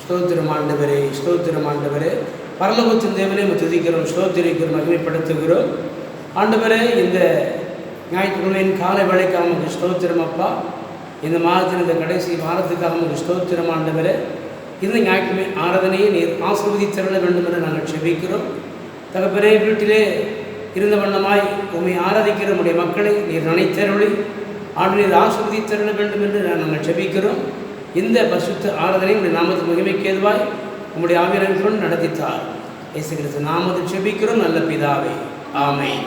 ஸ்தோத்திரம் ஆண்டவரே, ஸ்தோத்திரம் ஆண்டவரே. பரலோகத்தின் தேவனே துதிக்கிறோம், ஸ்தோத்திரிக்கிறோம், மகிமைப்படுத்துகிறோம். ஆண்டவரே, இந்த ஞாயிற்றுக்கிழமையின் காலை வேளைக்காக நமக்கு ஸ்தோத்திரம் அப்பா. இந்த மாதத்தின் இந்த கடைசி வாரத்துக்காக நமக்கு ஸ்தோத்திரம் ஆண்டவரே. இந்த ஞாயிற்றுக்கிழமை ஆராதனையை நீர் ஆசீர்வதித்தருள வேண்டும் என்று நாங்கள் செபிக்கிறோம். தகப்பனே, வீட்டிலே இருந்த வண்ணமாய் உம்மை ஆராதிக்கிற நம்முடைய மக்களை நீர் நினைத்தருளி ஆண்டு நீர் ஆசீர்வதித்தருள வேண்டும் என்று நாங்கள் செபிக்கிறோம். இந்த பரிசுத்த ஆராதனை உடைய நாமத்து மகிமைக்கு ஏதுவாய் உம்முடைய ஆவியானவருடன் நடத்தித்தார். இயேசு கிறிஸ்து நாமத்தில் செபிக்கிறோம் நல்ல பிதாவே, ஆமென்.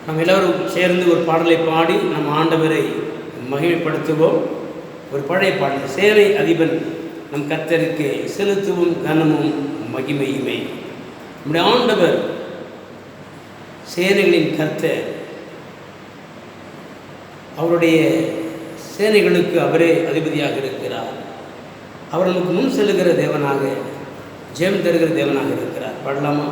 நாம் எல்லோரும் சேர்ந்து ஒரு பாடலை பாடி நம் ஆண்டவரை மகிமைப்படுத்துவோம். ஒரு பழைய பாடல், சேனை அதிபன் நம் கர்த்தருக்கு செலுத்துவும் கனமும் மகிமையுமே. நம்முடைய ஆண்டவர் சேனைகளின் கர்த்தர். அவருடைய சேனைகளுக்கு அவரே அதிபதியாக இருக்கிறார். அவர் நமக்கு முன் செல்லுகிற தேவனாக, ஜெயம் தருகிற தேவனாக இருக்கிறார். பாடலாமா?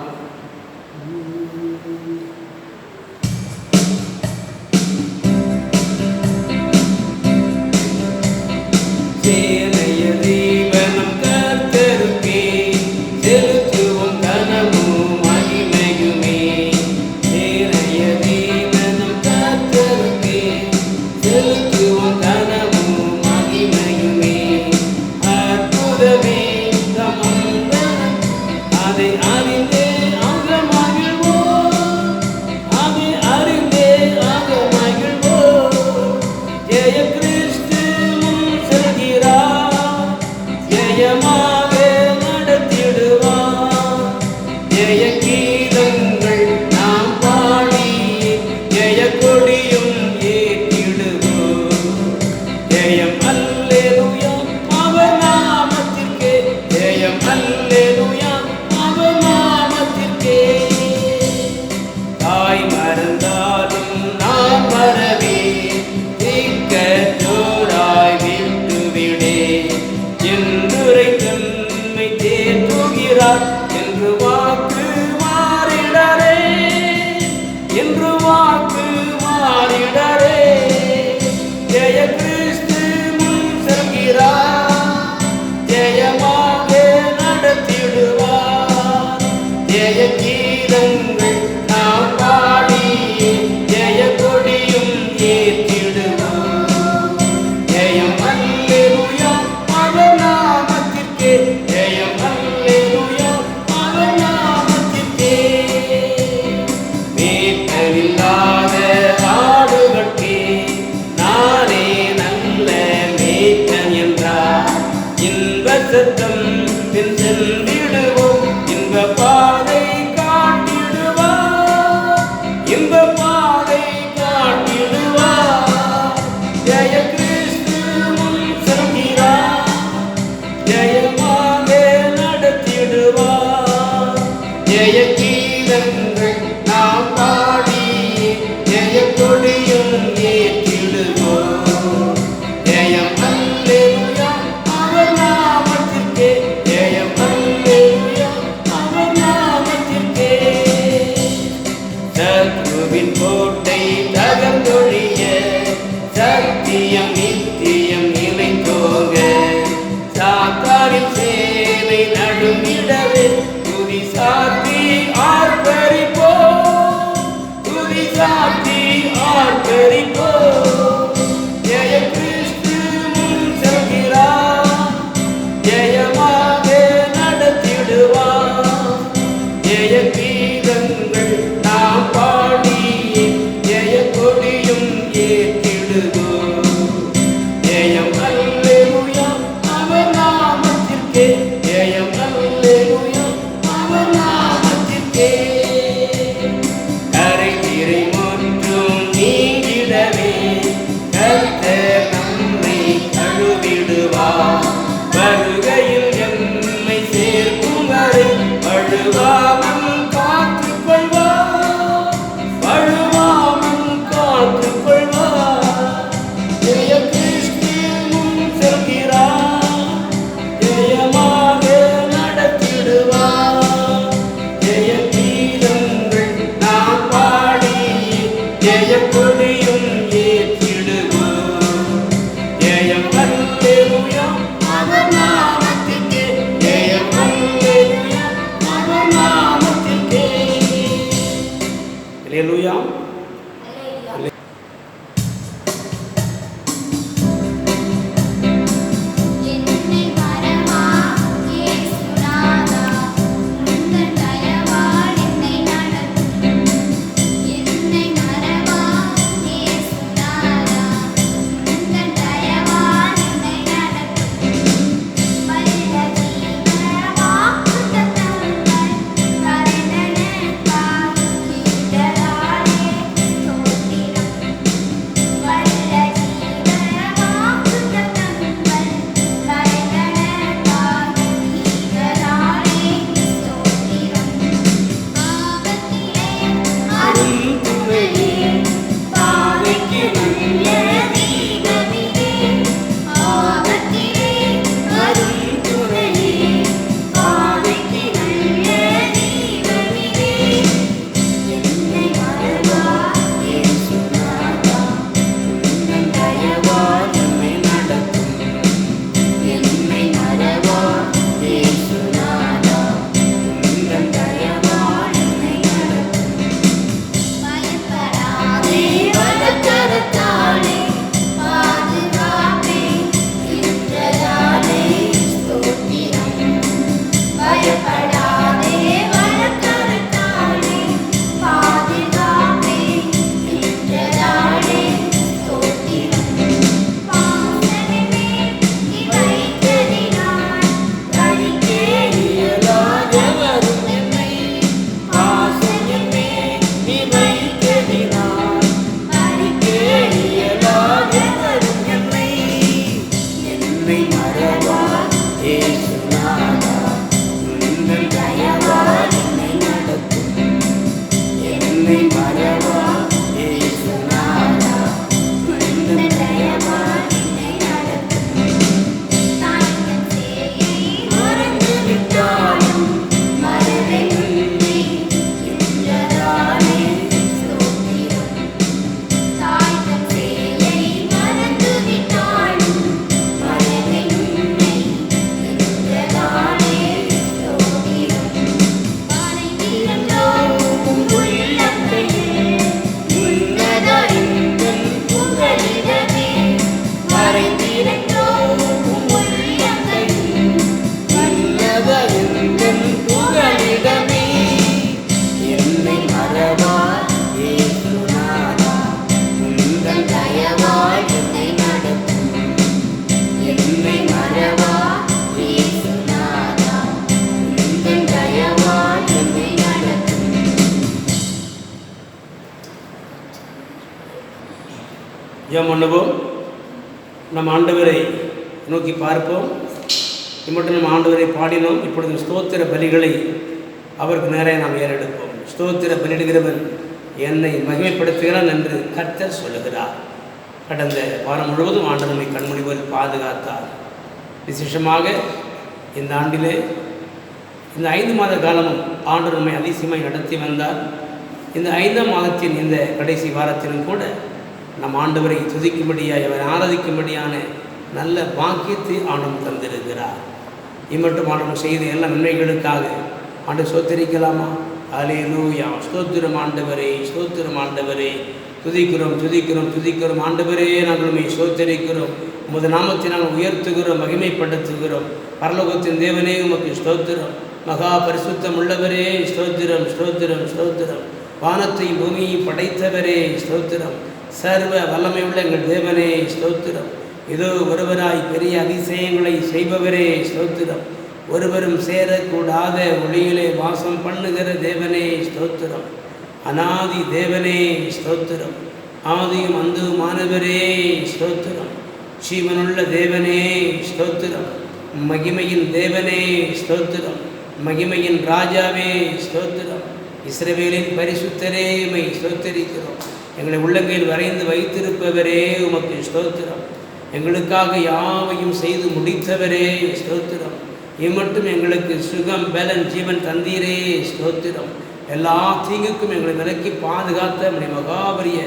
ஜெபம் பண்ணுவோம். நம் ஆண்டவரை நோக்கி பார்ப்போம். இம்மட்டும் நம்ம ஆண்டவரை பாடினோம். இப்பொழுது ஸ்தோத்திர பலிகளை அவருக்கு நேராக நாம் ஏறெடுப்போம். ஸ்தோத்திர பலியிடுகிறவன் என்னை மகிமைப்படுத்துகிறான் என்று கர்த்தர் சொல்லுகிறார். கடந்த வாரம் முழுவதும் ஆண்டவர் நம்மை கண்மொழிவோல் பாதுகாத்தார். விசேஷமாக இந்த ஆண்டிலே இந்த 5 மாத காலமும் ஆண்டவர் நம்மை அதிசயமாய் நடத்தி வந்தார். இந்த 5ஆம் மாதத்தின் இந்த கடைசி வாரத்திலும் கூட நம் ஆண்டவரை துதிக்கும்படியாய் அவரை ஆராதிக்கும்படியான நல்ல பாக்கியத்தை ஆண்டவர் தந்திருக்கிறார். இம்மட்டும் ஆண்டவர் செய்த எல்லா நன்மைகளுக்காக ஆண்டவர் ஸ்தோத்திரிக்கலாமா? அல்லேலூயா. ஸ்தோத்திரம் ஆண்டவரே, ஸ்தோத்திரம் ஆண்டவரே. துதிக்கிறோம் துதிக்கிறோம் துதிக்கிறோம் ஆண்டவரே. நாங்கள் உம்மை ஸ்தோத்திரிக்கிறோம். உமது நாமத்தை நாங்கள் உயர்த்துகிறோம், மகிமைப்படுத்துகிறோம். பரலோகத்தின் தேவனே உமக்கு ஸ்தோத்திரம். மகா பரிசுத்தம் உள்ளவரே ஸ்தோத்திரம் ஸ்தோத்திரம் ஸ்தோத்திரம். வானத்தையும் பூமியையும் படைத்தவரே ஸ்தோத்திரம். சர்வ வல்லமை உள்ள எங்கள் தேவனே ஸ்தோத்திரம். இதோ ஒருவராய் பெரிய அதிசயங்களை செய்பவரே ஸ்தோத்திரம். ஒருவரும் சேரக்கூடாத ஒளியிலே வாசம் பண்ணுகிற தேவனே ஸ்தோத்திரம். அநாதி தேவனே ஸ்தோத்திரம். ஆதியும் அந்துமானவரே ஸ்தோத்திரம். ஜீவனுள்ள தேவனே ஸ்தோத்திரம். மகிமையின் தேவனே ஸ்தோத்திரம். மகிமையின் ராஜாவே ஸ்தோத்திரம். இஸ்ரவேலின் பரிசுத்தரே உம்மை ஸ்தோத்திரிக்கிறோம். எங்களை உள்ளங்கையில் வரைந்து வைத்திருப்பவரே உமக்கு ஸ்தோத்திரம். எங்களுக்காக யாவையும் செய்து முடித்தவரே ஸ்தோத்திரம். இம்மட்டும் எங்களுக்கு சுகம் பலன் ஜீவன் தந்தீரே ஸ்தோத்திரம். எல்லா தீங்குக்கும் எங்களை விலக்கி பாதுகாத்த நம்முடைய மகாபரிய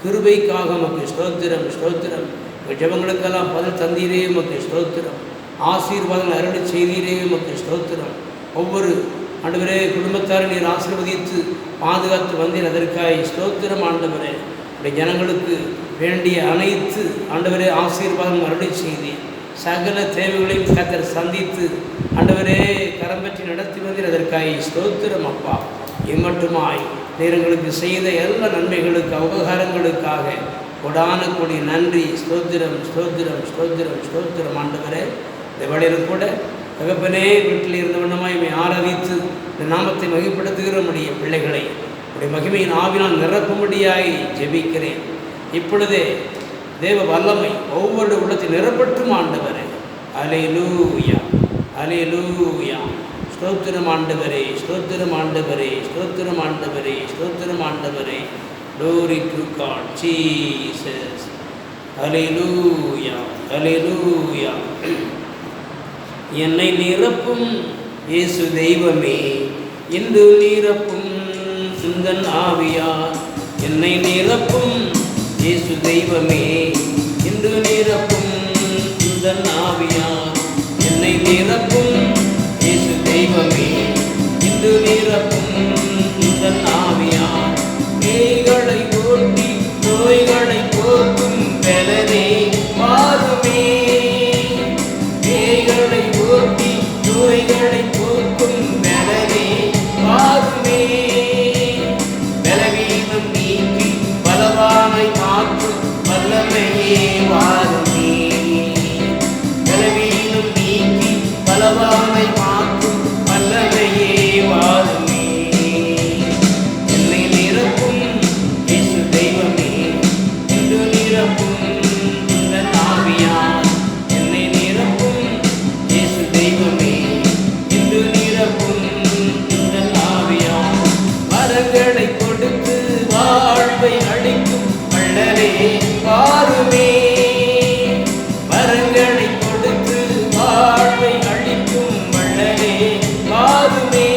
கிருபைக்காக உமக்கு ஸ்தோத்திரம் ஸ்தோத்திரம். எங்கள் ஜெபங்களுக்கெல்லாம் பதில் தந்தீரே உமக்கு ஸ்தோத்திரம். ஆசீர்வாதங்கள் அருளி செய்தீரே உமக்கு ஸ்தோத்திரம். ஒவ்வொரு ஆண்டவரே குடும்பத்தாரை நீர் ஆசீர்வதித்து பாதுகாத்து வந்தீர், அதற்காக ஸ்தோத்திரம் ஆண்டவரே. உடைய ஜனங்களுக்கு வேண்டிய அனைத்து ஆண்டவரே ஆசீர்வாதம் அருளி செய்தீர். சகல தேவைகளையும் கர்த்தர் சந்தித்து ஆண்டவரே கரம் பற்றி நடத்தி வந்தீர், அதற்காக ஸ்தோத்திரம் அப்பா. இம்மட்டுமாய் நீரங்களுக்கு செய்த எல்லா நன்மைகளுக்கு உபகாரங்களுக்காக கொடான கொடி நன்றி. ஸ்தோத்திரம் ஸ்தோத்திரம் ஸ்தோத்திரம் ஸ்தோத்திரம் ஆண்டவரே. இந்த வேளையில் கூட தகப்பனே வீட்டில் இருந்த வண்ணமாய் இவை ஆராதித்து இந்த நாமத்தை மகிமைப்படுத்துகிற நம்முடைய பிள்ளைகளை உடைய மகிமையின் ஆவினால் நிரப்பும்படியாய் ஜெபிக்கிறேன். இப்பொழுதே தேவ வல்லமை ஒவ்வொரு உள்ளத்தை நிரப்பட்டும் ஆண்டவரே. அல்லேலூயா அல்லேலூயா. ஸ்தோத்திரம் ஆண்டவரே, ஸ்தோத்திரம் ஆண்டவரே, ஸ்தோத்திரம் ஆண்டவரே, ஸ்தோத்திரம் ஆண்டவரே. Glory to God, Jesus. Hallelujah, hallelujah. என்னை நிரப்பும் இயேசு தெய்வமே, இன்று நிரப்பும் உந்தன் ஆவியார். என்னை நிரப்பும் இயேசு தெய்வமே, இன்று நிரப்பும் உந்தன் ஆவியார். என்னை நிரப்பும் இயேசு தெய்வமே, இன்று நிரப்பும் உந்தன் ஆவியார். பேய்களை ஓட்டி நோய்களை போக்கும் பலனே மாறுமே. பேய்களை ஓட்டி நோய்களை போக்கும் பலனே மாறுமே. பலவீனம் நீக்கி பலவானை மாற்றும் வல்லமையே வாருமே. பலவீனம் நீக்கி பலவானை மாற்றும் வல்லமையே வாருமே. என்னை நிரப்பும் இயேசு தெய்வமே, இன்று நிரப்பும் உந்தன் ஆவியார். என்னை நிரப்பும் இயேசு தெய்வமே, இன்று நிரப்பும் உந்தன் ஆவியார். வரங்களை கொடுத்து வாழ்வை அளிக்கும் வள்ளலே வாருமே. வரங்களை கொடுத்து வாழ்வை அளிக்கும் வள்ளலே வாருமே.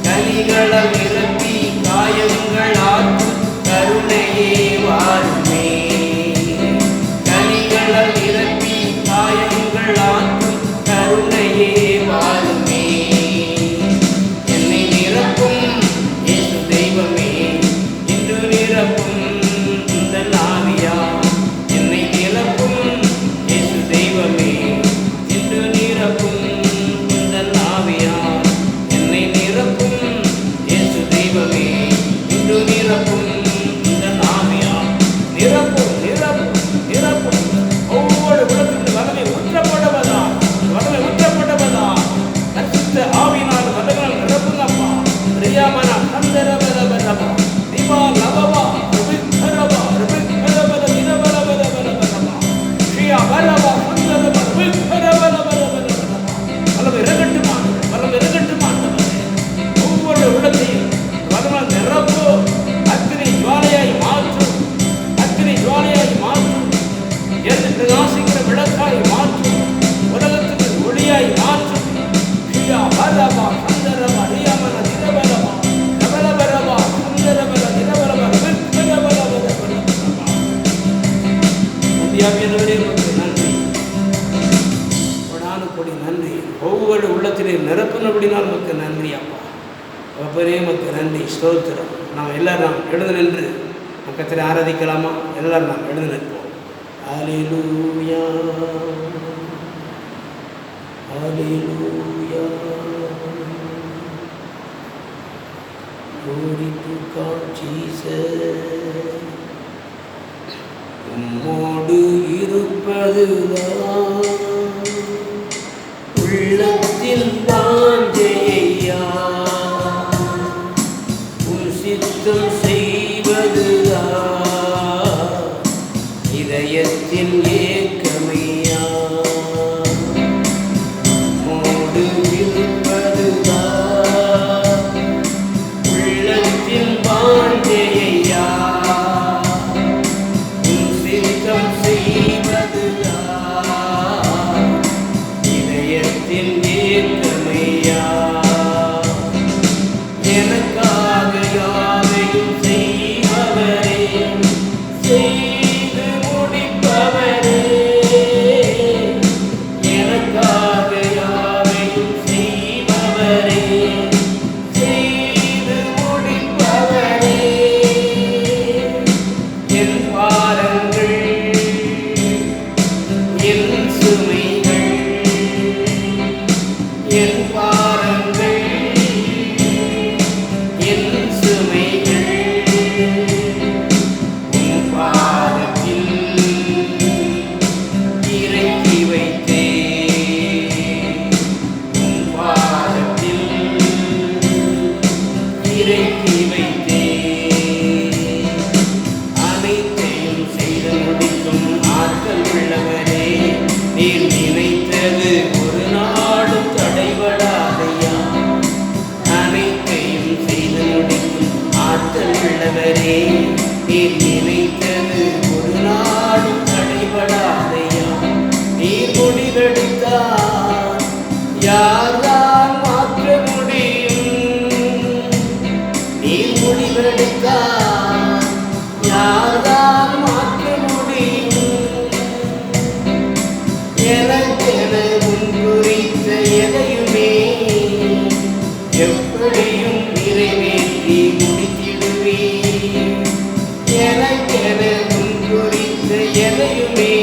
கனிகளம் நிரப்பி காயங்கள் ஆற்றும் கருணையே வாருமே. கனிகளம் நிரப்பி காயங்கள் ஆற்றும் கருணையே வாருமே. என்னை நிரப்பும் இயேசு தெய்வமே, இன்று நிரப்பும் உந்தன் ஆவியார். தூயாவியானவரே உமக்கு நன்றி, கொடானு கொடி நன்றி. ஒவ்வொரு உள்ளத்திலே நிரப்பினபடினால் உமக்கு நன்றி அப்பா. அப்பரே உமக்கு நன்றி, ஸ்தோத்திரம். நாம் எல்லாரும் எழுந்து நின்று கர்த்தரை ஆராதிக்கலாமா? எல்லாரும் நாம் எழுந்து நிற்போம். அல்லேலூயா, அல்லேலூயா. Glory to God Jesus. உம்மோடு இருப்பதுதான் உள்ளத்தில் வாஞ்சையா, உன் சித்தம் செய்வதுதான் இதயத்தின் ஏக்கமையா. உம்மோடு இருப்பதுதான் உள்ளத்தில் வாஞ்சையா, உன் சித்தம் செய்வதுதான் இதயத்தின் ஏக்கமையா. எனக்காக யாவையும் செய்பவரே, செய்து முடிப்பவரே, எனக்காக யாவையும் செய்பவரே, செய்து முடிப்பவரே. என் பாரங்கள், என் சுமைகள், என் பாரங்கள், என் சுமைகள் உம் பாதத்தில் இறக்கி வைத்தேன், உம் பாதத்தில் இறக்கி வைத்தேன். அனைத்தையும் செய்து முடிக்கும் ஆற்றல் உள்ளவரே, நீர் நினைத்தது ஒரு நாளும் தடைபடாதையா. அனைத்தையும் செய்து முடிக்கும் ஆற்றல் உள்ளவரே, நீர் நினைத்தது ஒரு நாளும் தடைபடாதையா. நீர் முடிவெடுத்தார் யார்தான் மாற்ற முடியும்? நீர் முடிவெடுத்தார் யார்தான் மாற்ற முடியும்? எனக்கென முன் குறித்த எதையுமே எப்படியும் நிறைவேற்றி முடித்திடுவீர். எனக்கென முன் குறித்த எதையுமே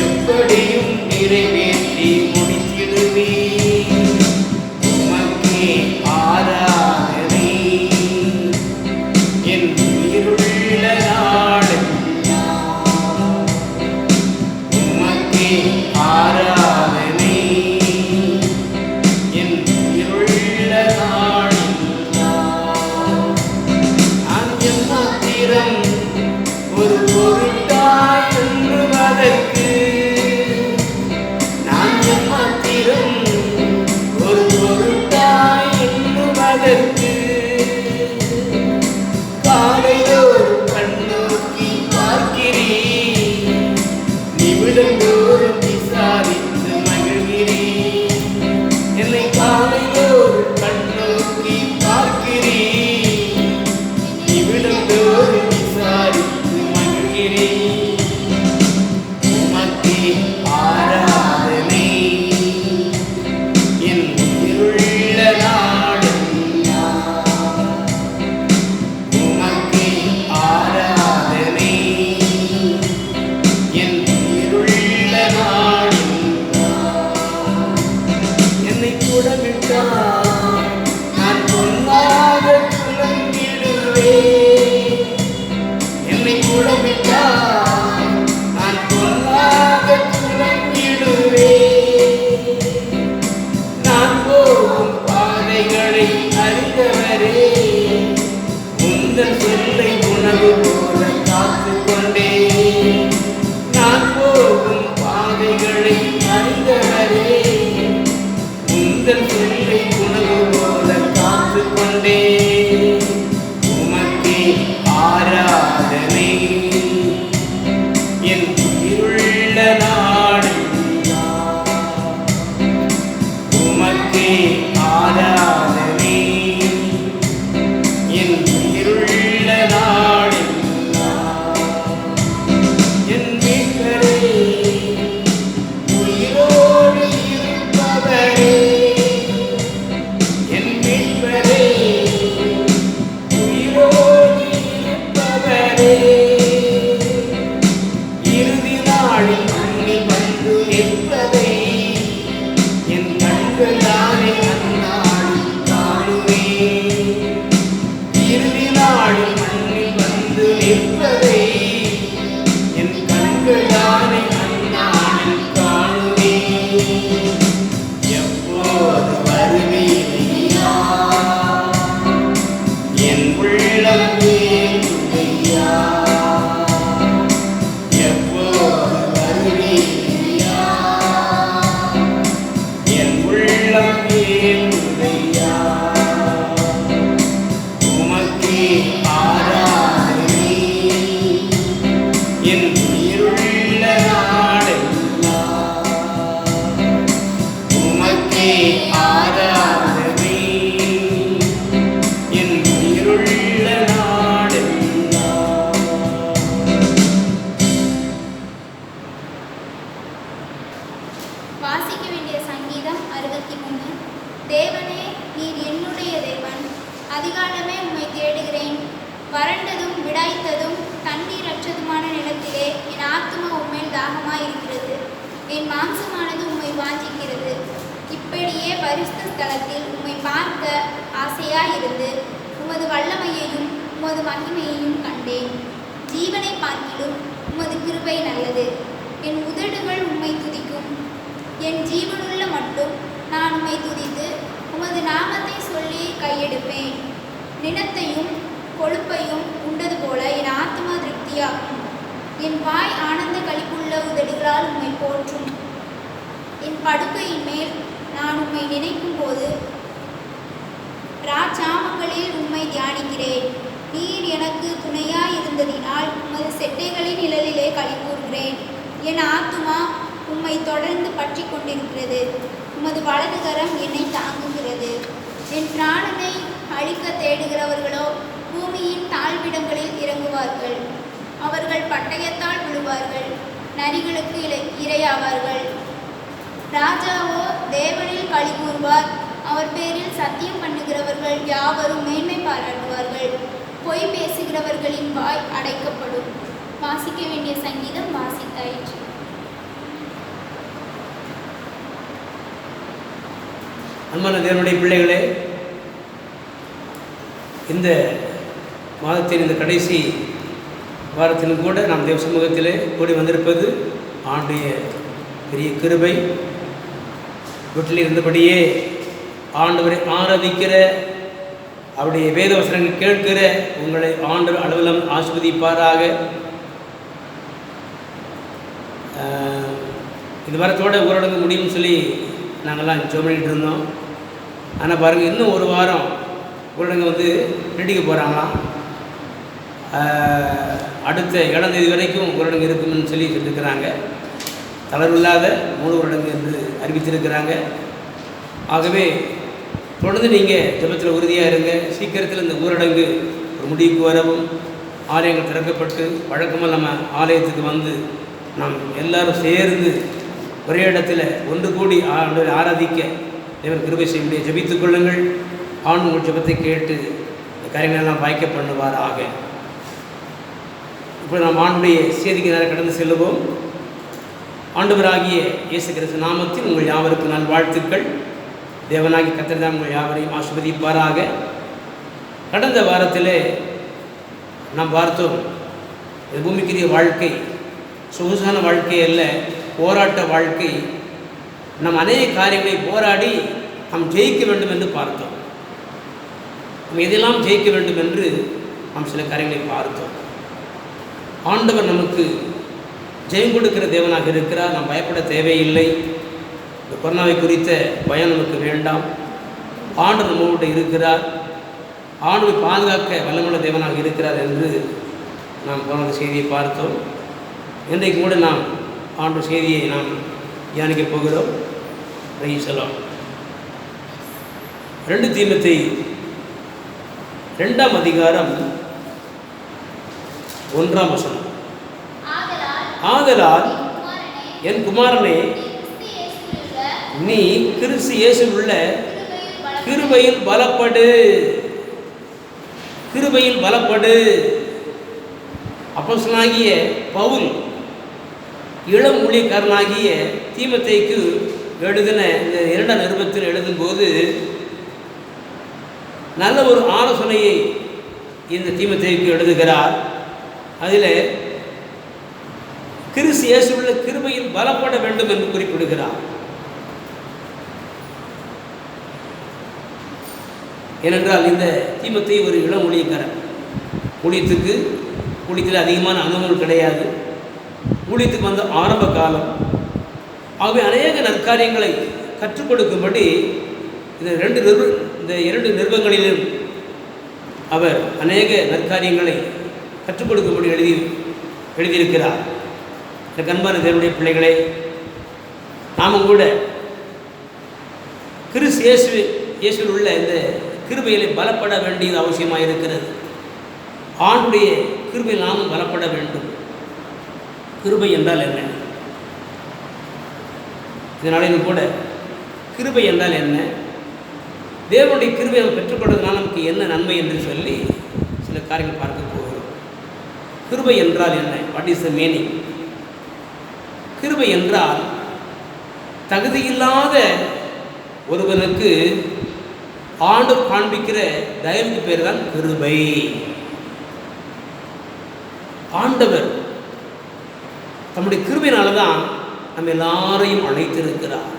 எப்படியும் நிறைவேற்றி முடித்திடுவீர். உமக்கே ஆராதனை என் உயிருள்ள நாளெல்லாம். உமக்கே ஆராதனை என் உயிருள்ள நாளெல்லாம். நான் எம்மாத்திரம் ஒரு பொருட்டாய் எண்ணுவதற்கு, நான் எம்மாத்திரம் ஒரு பொருட்டாய் எண்ணுவதற்கு, காலையோர் கண்ணோக்கி பார்க்கிறீர், நிமிடந்தோறும் விசாரித்து மகிழ்கிறீர். என்னை காலையோர் கண்ணோக்கி பார்க்கிறீர், நிமிடந்தோறும் விசாரித்து மகிழ்கிறீர். என் உயிருள்ள நாளெல்லாம் உமக்கே ஆராதனை. என் உயிருள்ள நாளெல்லாம். வாசிக்க வேண்டிய சங்கீதம் 63. தேவனே, நீர் என்னுடைய தேவன், அதிகாலமே உம்மை தேடுகிறேன். வறண்டதும் விடாய்த்ததும் தண்ணீரற்றதுமான நிலத்திலே என் ஆத்துமா உம்மேல் தாகமாயிருக்கிறது. என் மாம்சமானது உம்மை வாஞ்சிக்கிறது. இப்படியே பரிசுத்த ஸ்தலத்தில் உம்மை பார்க்க ஆசையாயிருந்து உமது வல்லமையையும் உமது மகிமையையும் கண்டேன். ஜீவனை பார்க்கிலும் உமது கிருபை நல்லது. என் உதடுகள் உம்மை துதிக்கும். என் ஜீவனுள்ள மட்டும் நான் உம்மை துதித்து உமது நாமத்தை சொல்லி கையெடுப்பேன். நிலத்தையும் கொழுப்பையும் உண்டது போல என் ஆத்மா திருப்தியாகும். என் வாய் ஆனந்த களிப்புள்ள உதடுகளால் உம்மை போற்றும். என் படுக்கையின் மேல் நான் உம்மை நினைக்கும் போது ராஜாமங்களில் உம்மை தியானிக்கிறேன். நீர் எனக்கு துணையாயிருந்ததினால் உமது செட்டைகளின் நிழலிலே களிகூறுகிறேன். என் ஆத்துமா உம்மை தொடர்ந்து பற்றி கொண்டிருக்கிறது. உமது வலது கரம் என்னை தாங்குகிறது. என் பிராணனை அழிக்க தேடுகிறவர்களோ பூமியின் தாழ்விடங்களில் இறங்குவார்கள். அவர்கள் பட்டயத்தால் விழுவார்கள், நரிகளுக்கு இரையாவார்கள். ராஜாவோ தேவனில் களி கூறுவார். அவர் பேரில் சத்தியம் பண்ணுகிறவர்கள் யாவரும் மேன்மை பாராட்டுவார்கள். பொய் பேசுகிறவர்களின் வாய் அடைக்கப்படும். வாசிக்க வேண்டிய சங்கீதம் வாசித்தாயிற்று. அன்பான தேவனுடைய பிள்ளைகளே, இந்த மாதத்தின் இந்த கடைசி வாரத்திலும் கூட நாம் தேவ சமூகத்திலே கூடி வந்திருப்பது ஆண்டுடைய பெரிய கிருபை. வீட்டில் இருந்தபடியே ஆண்டவரை ஆராதிக்கிற, அவருடைய வேத வசனங்கள் கேட்கிற உங்களை ஆண்டவர் அளவிலும் ஆசீர்வதிப்பாராக. இந்த வாரத்தோடு ஊரடங்கு முடியும்னு சொல்லி நாங்கள்லாம் ஜெபம் பண்ணிகிட்டு இருந்தோம். ஆனால் பாருங்கள், இன்னும் ஒரு வாரம் ஊரடங்கு நீட்டிக்க போகிறாங்களாம். அடுத்த 7ஆம் தேதி வரைக்கும் ஊரடங்கு இருக்குன்னு சொல்லி சொல்லியிருக்கிறாங்க. தளர்வில்லாத முழு ஊரடங்கு என்று அறிவித்திருக்கிறாங்க. ஆகவே தொடர்ந்து நீங்கள் ஜெபத்தில் உறுதியாக இருங்க. சீக்கிரத்தில் இந்த ஊரடங்கு ஒரு முடிவுக்கு வரவும், ஆலயங்கள் திறக்கப்பட்டு வழக்கமாக நம்ம ஆலயத்துக்கு வந்து நாம் எல்லோரும் சேர்ந்து ஒரே இடத்துல ஒன்று கூடி ஆண்டவரை ஆராதிக்க தேவன் கிருபை செய்ய முடிய ஜெபித்துக் கொள்ளுங்கள். ஆண்டு உங்கள் ஜெபத்தை கேட்டு காரியங்களெல்லாம் வாய்க்க பண்ணுவாராக. இப்போ நாம் ஆண்டுடைய செய்திக்கு நேரம் கடந்து செல்லுவோம். ஆண்டவராகிய இயேசு கிறிஸ்து நாமத்தில் உங்கள் யாவருக்கு நான் வாழ்த்துக்கள். தேவனாகி கர்த்தர் தான் உங்கள் யாவரையும் ஆசீர்வதிப்பாராக. கடந்த வாரத்திலே நாம் பார்த்தோம், இது பூமிக்குரிய வாழ்க்கை சொகுசான வாழ்க்கை அல்ல, போராட்ட வாழ்க்கை. நாம் அநேக காரியங்களை போராடி நாம் ஜெயிக்க வேண்டும் என்று பார்த்தோம். நாம் எதெல்லாம் ஜெயிக்க வேண்டும் என்று நாம் சில காரியங்களை பார்த்தோம். ஆண்டவர் நமக்கு ஜெயம் கொடுக்கிற தேவனாக இருக்கிறார். நாம் பயப்பட தேவையில்லை. இந்த கொரோனாவை குறித்த பயம் நமக்கு வேண்டாம். ஆண்டவர் நம்மோடு இருக்கிறார். ஆண்டவரை பாதுகாக்க வல்லமுள்ள தேவனாக இருக்கிறார் என்று நாம் போன செய்தியை பார்த்தோம். இன்றைக்கு கூட நாம் ஆண்டவர் செய்தியை நாம் தியானிக்க போகிறோம். பிரைஸ்-தி-லார்ட். 2 தீமோத்தேயு 2ஆம் அதிகாரம் 1ஆம் வசனம். ஆதலால் என் குமாரனே, நீ கிறிஸ்து இயேசுவில் உள்ள கிருபையில் பலப்படு. கிருபையில் பலப்படு. அப்போஸ்தலனாகிய பவுல் இளம் ஊழியக்காரனாகிய தீமோத்தேயுக்கு எழுதின இந்த 2ஆம் நிருபத்தில் எழுதும்போது நல்ல ஒரு ஆலோசனையை இந்த தீமோத்தேயுக்கு எழுதுகிறார். அதில் கிறிஸ்து இயேசுவில் உள்ள கிருபையில் பலப்பட வேண்டும் என்று குறிப்பிடுகிறார். ஏனென்றால் இந்த தீமோத்தேயு ஒரு இளம் ஊழியக்காரன். ஊழியத்தில் அதிகமான அனுபவங்கள் கிடையாது. ஊழியத்துக்கு வந்த ஆரம்ப காலம். ஆகவே அநேக நற்காரியங்களை கற்றுக் கொடுக்கும்படி இந்த 2 நிருபங்களிலும் அவர் அநேக நற்காரியங்களை கற்றுக் கொடுக்கும்படி எழுதி எழுதியிருக்கிறார். இந்த அன்பான தேவனுடைய பிள்ளைகளே, நாமும் கூட கிறிஸ்து இயேசுவில் உள்ள இந்த கிருபையிலே பலப்பட வேண்டியது அவசியமாக இருக்கிறது. ஆண்டுடைய கிருபையில் நாமும் பலப்பட வேண்டும். கிருபை என்றால் என்ன? இதனாலும் கூட கிருபை என்றால் என்ன, தேவனுடைய கிருபை நம்ம பெற்றுக்கொள்வதனால் நமக்கு என்ன நன்மை என்று சொல்லி சில காரியங்கள் பார்க்க போகிறோம். கிருபை என்றால் என்ன? What is the meaning? கிருபை என்றால் தகுதியில்லாத ஒருவனுக்கு ஆண்டவர் காண்பிக்கிற தயவுக்கு பேர் தான் கிருபை. ஆண்டவர் தம்முடைய கிருபையினால தான் நம்ம எல்லாரையும் அழைத்திருக்கிறார்.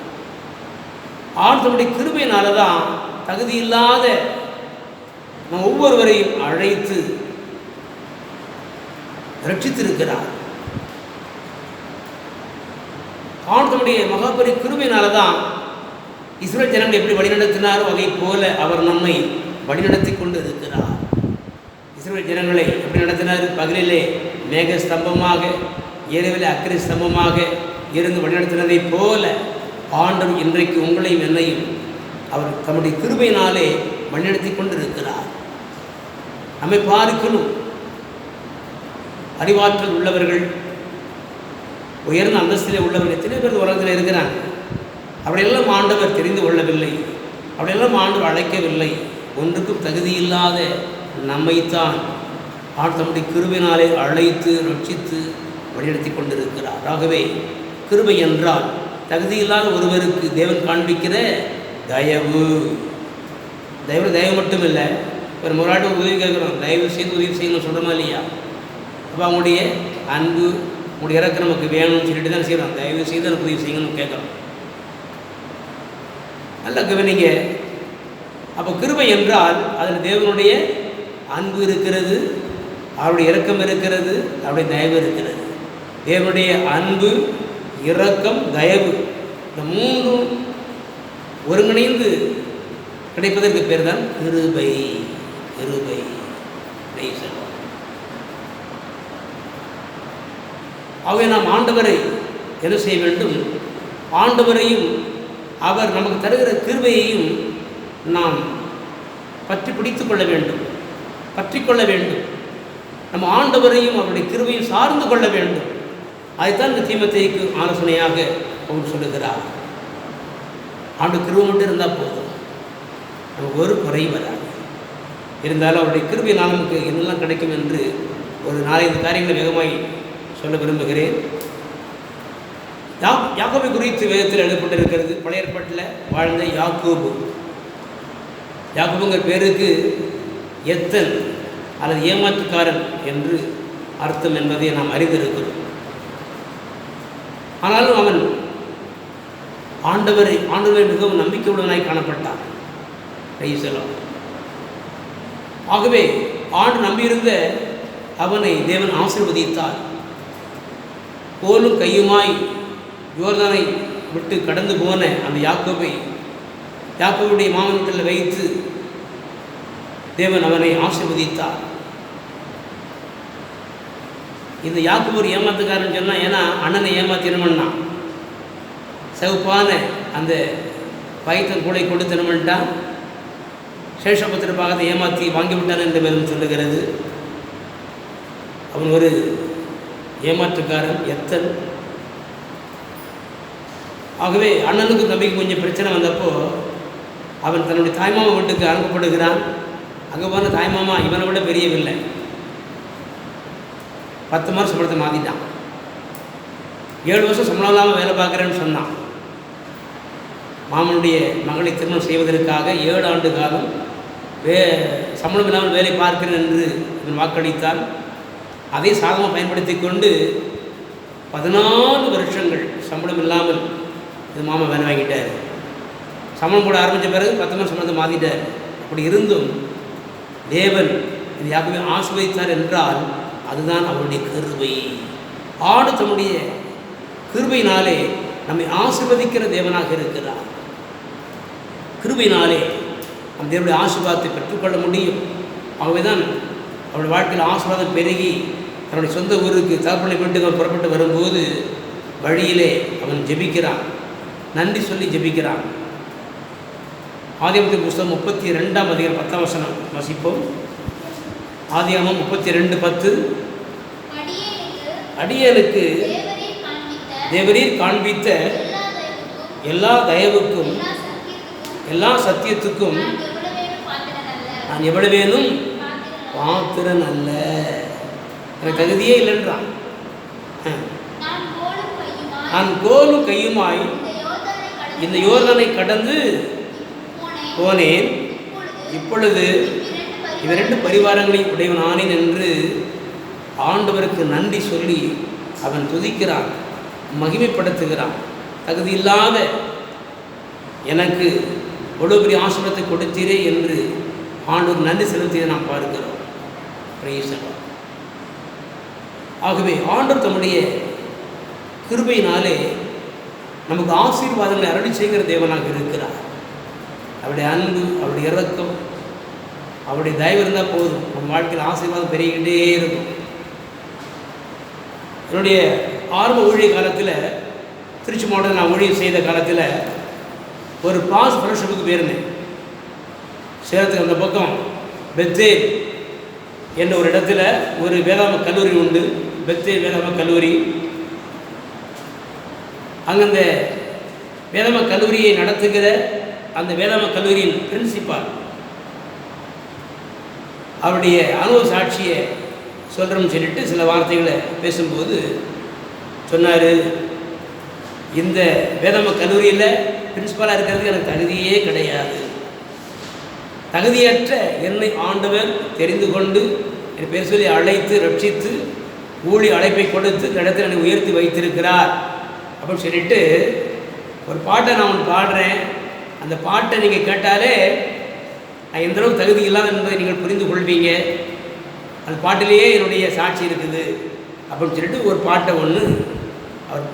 தம்முடைய கிருபையினால தான் தகுதியில்லாத நம்ம ஒவ்வொருவரையும் அழைத்து ரட்சித்திருக்கிறார். தம்முடைய மகாபரி கிருபையினால தான் இஸ்ரவேல் ஜனங்களை எப்படி வழிநடத்தினாரோ அதை போல அவர் நம்மை வழிநடத்தி கொண்டு இருக்கிறார். இஸ்ரவேல் ஜனங்களை எப்படி நடத்தினார்? பகலிலே மேக ஸ்தம்பமாக, இரவிலே அக்கினி ஸ்தம்பமாக இருந்து வழிநடத்தினதை போல ஆண்டவர் இன்றைக்கு உங்களையும் என்னையும் அவர் தம்முடைய கிருபையினாலே வழிநடத்தி கொண்டு இருக்கிறார். நம்மை பார்க்கணும் அறிவாற்றல் உள்ளவர்கள், உயர்ந்த அந்தஸ்திலே உள்ளவர்கள் எத்தனை பேர் உலகத்தில் இருக்கிறாங்க. அப்படியெல்லாம் ஆண்டவர் தெரிந்து கொள்ளவில்லை, அப்படியெல்லாம் ஆண்டவர் அழைக்கவில்லை. ஒன்றுக்கும் தகுதியில்லாத நம்மைத்தான் தம்முடைய கிருபையினாலே அழைத்து ரட்சித்து வழிநடத்தி கொண்டிருக்கிறார். ஆகவே கிருபை என்றால் தகுதியில்லாத ஒருவருக்கு தேவன் காண்பிக்கிற தயவு. தயவு மட்டும் இல்லை, ஒரு முறையாட்டு உதவி கேட்குறோம், தயவு செய்து உதவி செய்யணும் சொல்கிறோமா இல்லையா? அப்போ அவங்களுடைய அன்பு, உங்களுடைய இறக்க நமக்கு வேணும்னு சொல்லிட்டு தான் செய்கிறோம். தயவு செய்து எனக்கு உதவி செய்யணும்னு கேட்குறோம். நல்ல கவனிங்க. அப்போ கிருபை என்றால் அதில் தேவனுடைய அன்பு இருக்கிறது, அவருடைய இரக்கம் இருக்கிறது, அவருடைய தயவு இருக்கிறது. தேவனுடைய அன்பு, இரக்கம், தயவு இந்த மூன்றும் ஒருங்கிணைந்து கிடைப்பதற்கு பேர் தான் கிருபை. கிருபை. ஆகவே நாம் ஆண்டவரை என்ன செய்ய வேண்டும்? ஆண்டவரையும் அவர் நமக்கு தருகிற கிருபையையும் நாம் பற்றி பிடித்து கொள்ள வேண்டும், பற்றி கொள்ள வேண்டும். நம்ம ஆண்டவரையும் அவருடைய கிருபையும் சார்ந்து கொள்ள வேண்டும். அதுதான் இந்த தீமோத்தேயுக்கு ஆலோசனையாக அவர் சொல்லுகிறார். ஆண்டு கிருபை மட்டும் இருந்தால் போதும், நமக்கு ஒரு குறையும் வராது. இருந்தாலும் அவருடைய கிருபையினால் நமக்கு என்னெல்லாம் கிடைக்கும் என்று ஒரு 4-5 காரியங்களை வேகமாய் சொல்ல விரும்புகிறேன். யாக்கோபை குறித்து வேதத்தில் எழுதப்பட்டிருக்கிறது. பழைய ஏற்பாட்டில் வாழ்ந்த யாக்கோபு. யாக்கோபுங்கிற பேருக்கு எத்தன் அல்லது ஏமாற்றுக்காரன் என்று அர்த்தம் என்பதை நாம் அறிந்திருக்கிறோம். ஆனாலும் அவன் ஆண்டவரை மிகவும் நம்பிக்கையுடனாய் காணப்பட்டான். ஆகவே ஆண்டு நம்பியிருந்த அவனை தேவன் ஆசீர்வதித்தார். கோலும் கையுமாய் யோர்தானை விட்டு கடந்து போன அந்த யாக்கோபுடைய மாமன் வீட்டில் வைத்து தேவன் அவனை ஆசீர்வதித்தார். இந்த யாக்கோபு ஒரு ஏமாத்துக்காரன்னு சொன்னால், ஏன்னா அண்ணனை ஏமாத்தினமன்னா சிவப்பான அந்த பைத்தன் கூடை கொண்டு தினமன்ட்டான். சேஷபத்திர பாகத்தை ஏமாற்றி வாங்கிவிட்டான் என்று மேலும் சொல்லுகிறது. அவன் ஒரு ஏமாற்றுக்காரன், எத்தன். ஆகவே அண்ணனுக்கு தம்பிக்கு கொஞ்சம் பிரச்சனை வந்தப்போ அவன் தன்னுடைய தாய்மாமா வீட்டுக்கு அனுப்பப்படுகிறான். அங்கே போன தாய்மாமா இவனை விட பெரியவில்லை, 10 மாதம் சம்பளத்தை மாற்றிட்டான். 7 வருஷம் சம்பளம் இல்லாமல் வேலை பார்க்குறேன்னு சொன்னான். மாமனுடைய மகளை திருமணம் செய்வதற்காக 7 ஆண்டு காலம் சம்பளம் இல்லாமல் வேலை பார்க்கிறேன் என்று இவன் வாக்களித்தான். அதை சாதமாக பயன்படுத்தி கொண்டு 14 வருஷங்கள் சம்பளம் இல்லாமல் இது மாமா வேலை வாங்கிட்டார். சம்பளம் போட ஆரம்பித்த பிறகு 10 மாதம் சம்பளத்தை மாற்றிட்டார். அப்படி இருந்தும் தேவன் இது யாக்கோபை ஆசீர்வதித்தார் என்றால் அதுதான் அவருடைய கிருபை. ஆடு தம்முடைய கிருபையினாலே நம்மை ஆசீர்வதிக்கிற தேவனாக இருக்கிறார். கிருபையினாலே நம் தேவனுடைய ஆசீர்வாதத்தை பெற்றுக்கொள்ள முடியும். ஆகவே தான் அவருடைய வாழ்க்கையில் ஆசீர்வாதம் பெருகி தன்னுடைய சொந்த ஊருக்கு தகப்பனை வீட்டுக்கு அவன் புறப்பட்டு வரும்போது வழியிலே அவன் ஜெபிக்கிறான், நன்றி சொல்லி ஜெபிக்கிறான். ஆதியாகமத்தின் புஸ்தகம் 32ஆம் அதிகாரம் 10ஆம் வசனம் வாசிப்போம். ஆதியாகமம் 32:10. அடியேனுக்கு தேவரீர் காண்பித்த எல்லா தயவுக்கும் எல்லா சத்தியத்துக்கும் நான் எவ்வளவேனும் பாத்திரன் அல்ல, எனக்கு தகுதியே இல்லைன்றான். நான் கோலும் கையுமாய் இந்த யோர்தானை கடந்து போனேன், இப்பொழுது இவரெண்டு பரிவாரங்களையும் உடையவன் ஆனேன் என்று ஆண்டவருக்கு நன்றி சொல்லி அவன் துதிக்கிறான், மகிமைப்படுத்துகிறான். தகுதி இல்லாத எனக்கு எவ்வளோ பெரிய ஆசீர்வாதத்தை கொடுத்தீரே என்று ஆண்டவர் நன்றி செலுத்தியதை நாம் பார்க்கிறோம். ஆகவே ஆண்டவர் தம்முடைய கிருபையினாலே நமக்கு ஆசீர்வாதங்களை அருளி செய்கிற தேவனாக இருக்கிறார். அவருடைய அன்பு, அவருடைய இரக்கம், அவருடைய தயவு இருந்தால் போதும், நம்ம வாழ்க்கையில் ஆசீர்வாதம் பெருகிக்கிட்டே இருக்கும். என்னுடைய ஆரம்ப ஊழிய காலத்தில், திருச்சி மாவட்டத்தில் நான் ஊழியம் செய்த காலத்தில் ஒரு பாஸ் ஃபெலோஷிப்புக்கு போயிருந்தேன். சேலத்துக்கு அந்த பக்கம் பெத்தேல் என்ற ஒரு இடத்துல ஒரு வேதாம கல்லூரி உண்டு, பெத்தேல் வேதாம கல்லூரி. அங்கே அந்த வேதாம கல்லூரியை நடத்துகிற அந்த வேதாம கல்லூரியின் பிரின்சிபால் அவருடைய அனுபவ சாட்சியை சொல்கிறோம்னு சொல்லிட்டு சில வார்த்தைகளை பேசும்போது சொன்னார், இந்த வேதாம கல்லூரியில் பிரின்சிபாலாக இருக்கிறதுக்கு எனக்கு தகுதியே கிடையாது. தகுதியற்ற என்னை ஆண்டவர் தெரிந்து கொண்டு என் பேர் சொல்லி அழைத்து ரட்சித்து ஊழி அழைப்பை கொடுத்து இந்த இடத்துல என்னை உயர்த்தி வைத்திருக்கிறார் அப்படின்னு சொல்லிட்டு ஒரு பாட்டை நான் ஒன்று பாடுறேன். அந்த பாட்டை நீங்கள் கேட்டாலே நான் எந்தளவுக்கு தகுதி இல்லாத என்பதை நீங்கள் புரிந்து கொள்வீங்க. அந்த பாட்டிலேயே என்னுடைய சாட்சி இருக்குது அப்படின்னு சொல்லிட்டு ஒரு பாட்டை ஒன்று அவர்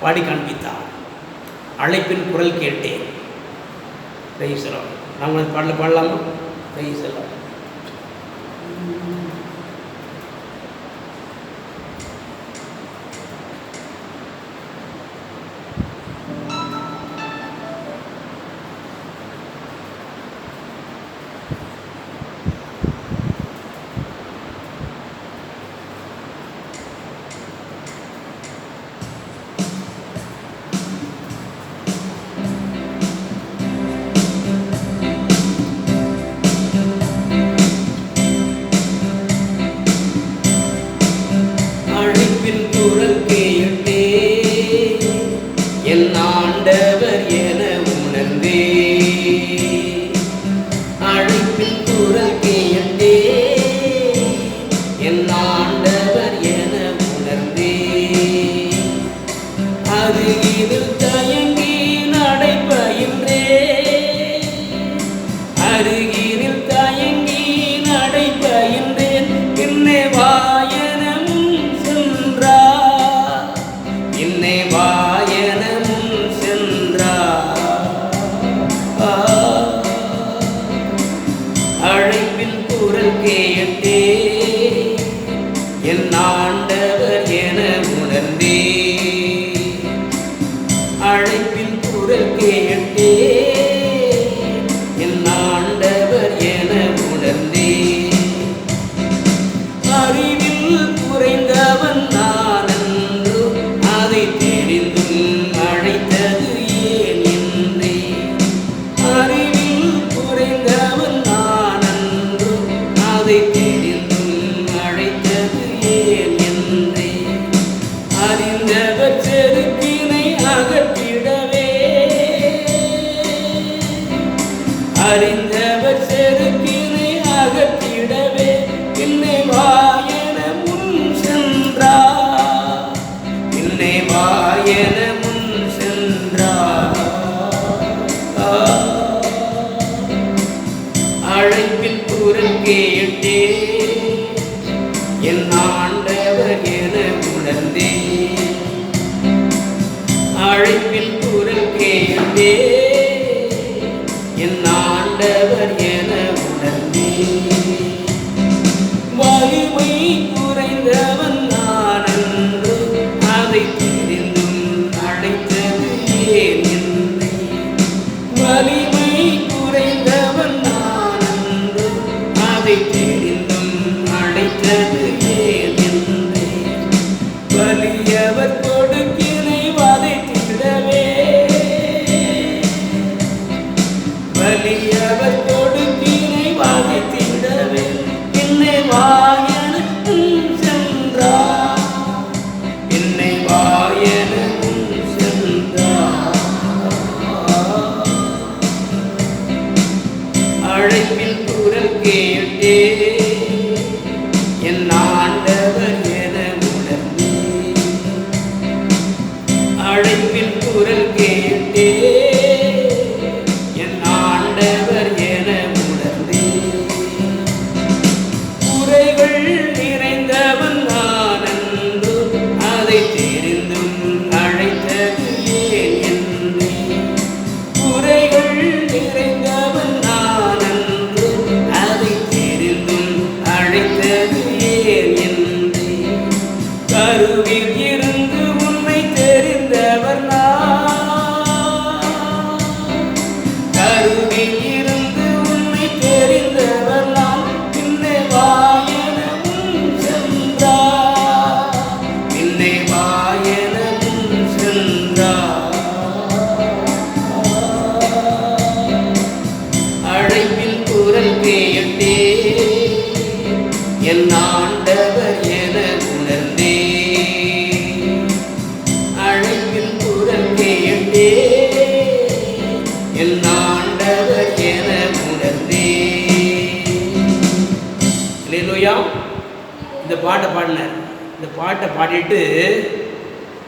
பாடி காண்பித்தார். அழைப்பின் குரல் கேட்டேன். ரைசலாம் நாங்கள் அந்த பாடல பாடலாமா? ரைசலாம். அழைப்பின் குரல் கேட்டே என் ஆண்டவர் அதை தெரிந்தும் அழைத்தது ஏன் என்னை? வலிமை குறைந்தவன் நான் அன்று, அதை தெரிந்தும் அழைத்தது ஏன் என்னை? வலியவர் கொடுக்கினை வதைத்திடவே, வலியவர் கொடுக்கினை வதைத்திடவே, என்னை வாயன சென்றார், என்னை வாயன சென்றார். அழைப்பில் குரல் கேட்டே என் ஆண்டவர் என உணர்ந்தே, அழைப்பில் குரல் கேட்டே என் ஆண்டவர் என உணர்ந்தே. குறைகள் நிறைந்தவன் நான் அன்று, அதை தெரிந்தும் அழைத்தது ஏன் என்னை? குறைகள் நிறைந்தவன் நான் அன்று, அதை தெரிந்தும் அழைத்தது ஏன் என்னை? கருவில் இருந்து உன்னை தெரிந்தவர் நான், கருவில் இருந்து உன்னை தெரிந்தவர் நான், பின்னே வாயனமும் சென்றார், பின்னே வாயனமும் சென்றார். அழைப்பில் குரல் கேட்டே என் ஆண்டவர் என உணர்ந்தே, அழைப்பில் குரல் கேட்டே என் ஆண்டவர் என உணர்ந்தே. அல்லேலூயா. இந்த பாட்டை பாடினார். இந்த பாட்டை பாடிட்டு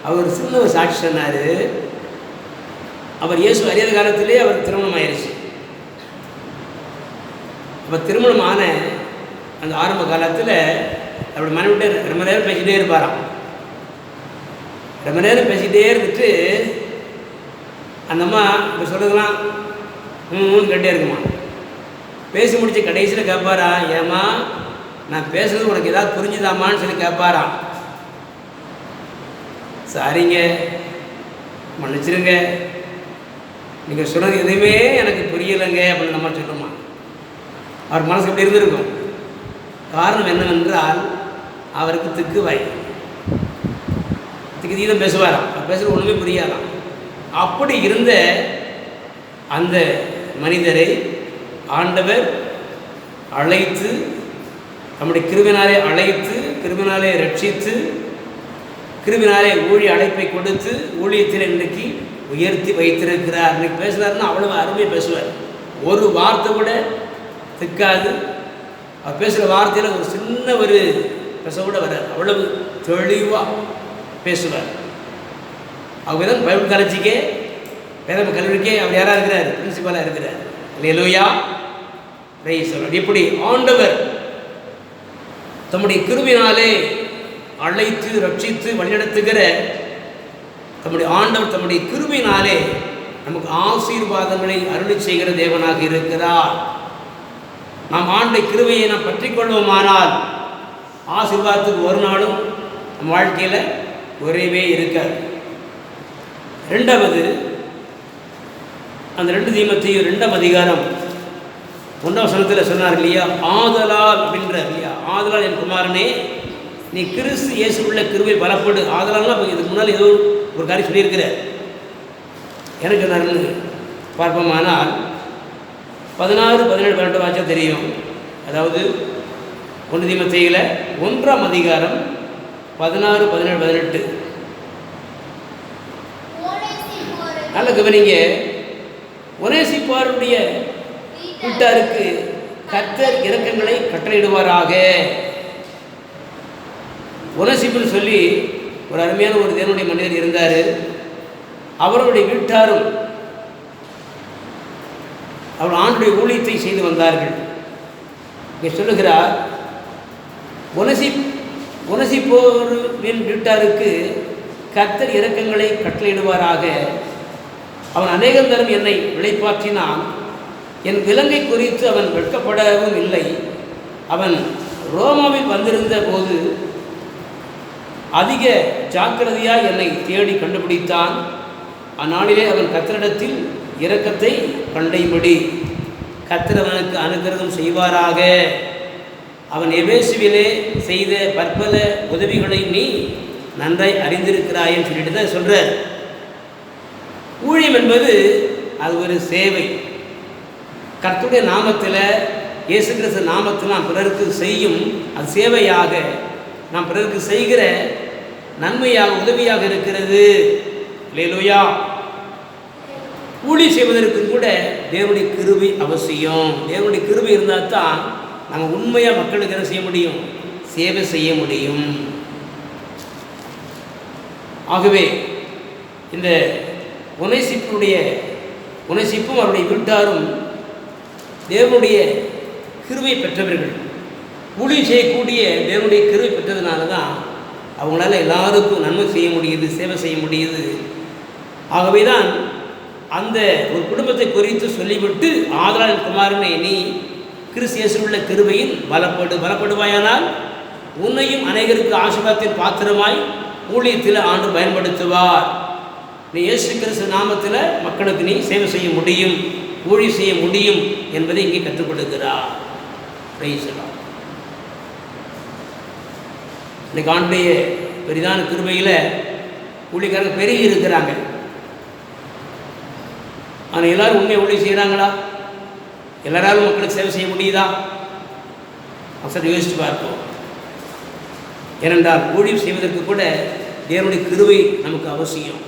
அவர் சின்ன ஒரு சாட்சி சொன்னார். அவர் இயேசு அறியாத காலத்திலே அவர் திருமணம் ஆயிடுச்சு. அப்போ திருமணம் ஆன அந்த ஆரம்ப காலத்தில் அவருடைய மனைவிட்ட ரொம்ப நேரம் பேசிகிட்டே இருப்பாராம். ரொம்ப நேரம் பேசிக்கிட்டே இருந்துட்டு அந்த அம்மா இப்போ சொல்லுங்களாம் கேட்டே இருக்குமா. பேசி முடிச்சு கடைசியில் கேட்பாரா, ஏம்மா நான் பேசுறது உனக்கு ஏதாவது புரிஞ்சுதாம்மான்னு சொல்லி கேட்பாராம். சாரிங்க, மன்னிச்சிருங்க, நீங்கள் சொன்னது எதுவுமே எனக்கு புரியலைங்க அப்படின்னு நம்ம சொல்லுமா. அவர் மனசு இப்படி இருந்திருக்கும். காரணம் என்னவென்றால் அவருக்கு திக்குவாய், திக்கு தீதம் பேசுவாராம். அவர் பேசுகிறது ஒன்றுமே புரியாதாம். அப்படி இருந்த அந்த மனிதரை ஆண்டவர் அழைத்து, நம்முடைய கிருபினாலே அழைத்து, கிருபினாலே ரட்சித்து, கிருபினாலே ஊழிய அழைப்பை கொடுத்து ஊழியத்தில் இன்றைக்கு உயர்த்தி வைத்திருக்கிறார். இன்றைக்கி பேசுகிறாருன்னா அவ்வளவு அருமையாக பேசுவார். ஒரு வார்த்தை கூட திக்காது. அவர் பேசுகிற வார்த்தையில் ஒரு சின்ன ஒரு பேச கூட வராது. அவ்வளவு தெளிவாக பேசுவார். அவங்க தான் பைபிள் காலேஜுக்கே வேதம கல்லூரிக்கே அவர் யாராக இருக்கிறார்? பிரின்சிபலாக இருக்கிறார். அல்லேலூயா. Praise the lord. இப்படி ஆண்டவர் தம்முடைய கிருபையினாலே அழைத்து ரட்சித்து வழிநடத்துகிற தம்முடைய ஆண்டவர் தம்முடைய கிருபையினாலே நமக்கு ஆசீர்வாதங்களை அருளி செய்கிற தேவனாக இருக்கிறார். நாம் ஆண்டை கிருபையை நாம் பற்றி கொள்வோமானால் ஆசீர்வாதத்துக்கு ஒரு நாளும் நம் வாழ்க்கையில் குறைவே இருக்காது. ரெண்டாவது, அந்த 2 தீமோத்தேயு 2ஆம் அதிகாரம் 1ஆம் வசனத்தில் சொன்னார் இல்லையா, ஆதலால் அப்படின்றார் இல்லையா. ஆதலால் என் குமாரனே, நீ கிறிஸ்து இயேசு உள்ள கிருபை பலப்படு. ஆதலால்னா இதுக்கு முன்னால் ஏதோ ஒரு காரியம் சொல்லியிருக்கிறார். எனக்கு சொன்னார்னு பார்ப்போமானால் 16, 17, 18 வாச்சா தெரியும். அதாவது 1 தீமோத்தேயுல 1ஆம் அதிகாரம் 16, 17, 18 நல்ல கவனிங்க. ஒனேசிப்பாருடைய வீட்டாருக்கு கர்த்தர் இரக்கங்களை கட்டளையிடுவாராக. ஒனேசிப்புன்னு சொல்லி ஒரு அருமையான ஒரு தேவனுடைய மனிதர் இருந்தார். அவருடைய வீட்டாரும் அவர் ஆண்டுடைய ஊழியத்தை செய்து வந்தார்கள். இங்கே சொல்லுகிறார், ஒனேசிப்போரின் வீட்டாருக்கு கர்த்தர் இரக்கங்களை கட்டளையிடுவாராக. அவன் அநேகம் தரம் என்னை விளைப்பாற்றினான். என் விலங்கை குறித்து அவன் வெட்கப்படவும் இல்லை. அவன் ரோமாவில் வந்திருந்த போது அதிக ஜாக்கிரதையாய் என்னை தேடி கண்டுபிடித்தான். அந்நாளிலே அவன் கர்த்தரிடத்தில் இரக்கத்தை கண்டைபடி கர்த்தர் அவனுக்கு அனுக்கிரகம் செய்வாராக. அவன் எபேசுவிலே செய்த பற்பல உதவிகளை நீ நன்றாய் அறிந்திருக்கிறாயன்னு சொல்லிட்டு தான் சொல்கிறார். ஊழியம் என்பது அது ஒரு சேவை. கர்த்தருடைய நாமத்தில், இயேசு கிறிஸ்து நாமத்தில் நாம் பிறருக்கு செய்யும் அது சேவையாக, நாம் பிறருக்கு செய்கிற நன்மையாக, உதவியாக இருக்கிறது. அல்லேலூயா. ஊழியம் செய்வதற்கு கூட தேவனுடைய கிருபை அவசியம். தேவனுடைய கிருபை இருந்தால் தான் நம்ம உண்மையாக மக்களுக்கு என்ன செய்ய முடியும்? சேவை செய்ய முடியும். ஆகவே இந்த ஒனேசிப்பும் அவருடைய வீட்டாரும் தேவனுடைய கிருபை பெற்றவர்கள். ஊழியம் செய்யக்கூடிய தேவனுடைய கிருபை பெற்றதுனால தான் அவங்களால எல்லாருக்கும் நன்மை செய்ய முடியுது, சேவை செய்ய முடியுது. ஆகவே தான் அந்த ஒரு குடும்பத்தை குறித்து சொல்லிவிட்டு, ஆதலால் குமாரனை நீ கிறிஸ்து இயேசுவுள்ள கிருபையில் பலப்படுவாயானால் உன்னையும் அநேகருக்கு ஆசீர்வாதத்தின் பாத்திரமாய் ஊழியத்தில் ஆண்டு பயன்படுத்துவார். நீ இயேசு கிறிஸ்து நாமத்தில் மக்களுக்கு நீ சேவை செய்ய முடியும், ஊழியம் செய்ய முடியும் என்பதை இங்கே கற்றுக் கொடுக்கிறார். Price the Lord. இன்னைக்கு ஆண்டுடைய பெரிதான கிருபையில் ஊழியக்காரங்க பெருகி இருக்கிறாங்க. ஆனால் எல்லாரும் உண்மையை ஊழியம் செய்கிறாங்களா? எல்லாராலும் மக்களுக்கு சேவை செய்ய முடியுதா? சரி யோசித்து பார்ப்போம். ஏனென்றால் ஊழியம் செய்வதற்கு கூட தேவனுடைய கிருபை நமக்கு அவசியம்.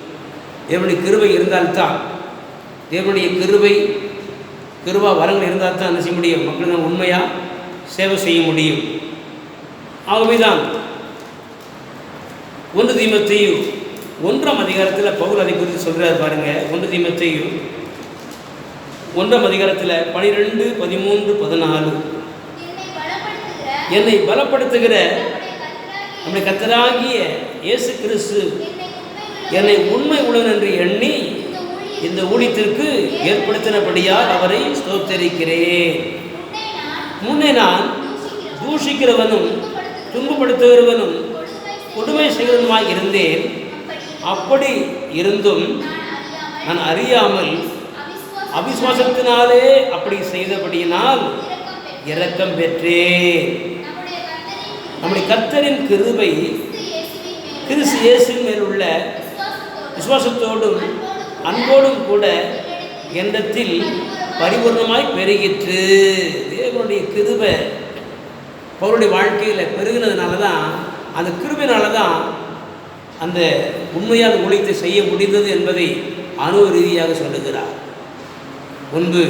தேவனுடைய கிருபை இருந்தால்தான், தேவனுடைய கிருபா வரங்கள் இருந்தால் தான் என்ன செய்ய முடியும்? மக்களுக்கு உண்மையாக சேவை செய்ய முடியும். ஆகவே தான் 1 தீமோத்தேயு 1ஆம் அதிகாரத்தில் பவுல் அதை குறித்து சொல்கிறார் பாருங்க. 1 தீமோத்தேயு 1ஆம் அதிகாரத்தில் 12, 13, 14 என்னை பலப்படுத்துகிற நம்முடைய கர்த்தராகிய இயேசு கிறிஸ்து என்னை உண்மை உள்ளவன் என்று எண்ணி இந்த ஊழியத்திற்கு ஏற்படுத்தினபடியால் அவரை ஸ்தோத்தரிக்கிறேன். முன்னே நான் தூஷிக்கிறவனும் துன்பப்படுத்துகிறவனும் கொடுமை செய்கிறவனுமாய் இருந்தேன். அப்படி இருந்தும் நான் அறியாமல் அவிசுவாசத்தினாலே அப்படி செய்தபடியினால் இரக்கம் பெற்றேன். நம்முடைய கர்த்தரின் கிருபை கிறிஸ்து இயேசுவின் மேல் உள்ள விசுவாசத்தோடும் அன்போடும் கூட எண்ணத்தில் பரிபூர்ணமாய் பெருகிற்று. தேவனுடைய கிருபை பவுலுடைய வாழ்க்கையில் பெருகினதுனால தான், அந்த கிருபையினால தான் அந்த உண்மையான ஊழியத்தை செய்ய முடிந்தது என்பதை அனுபவ ரீதியாக சொல்லுகிறார். முன்பு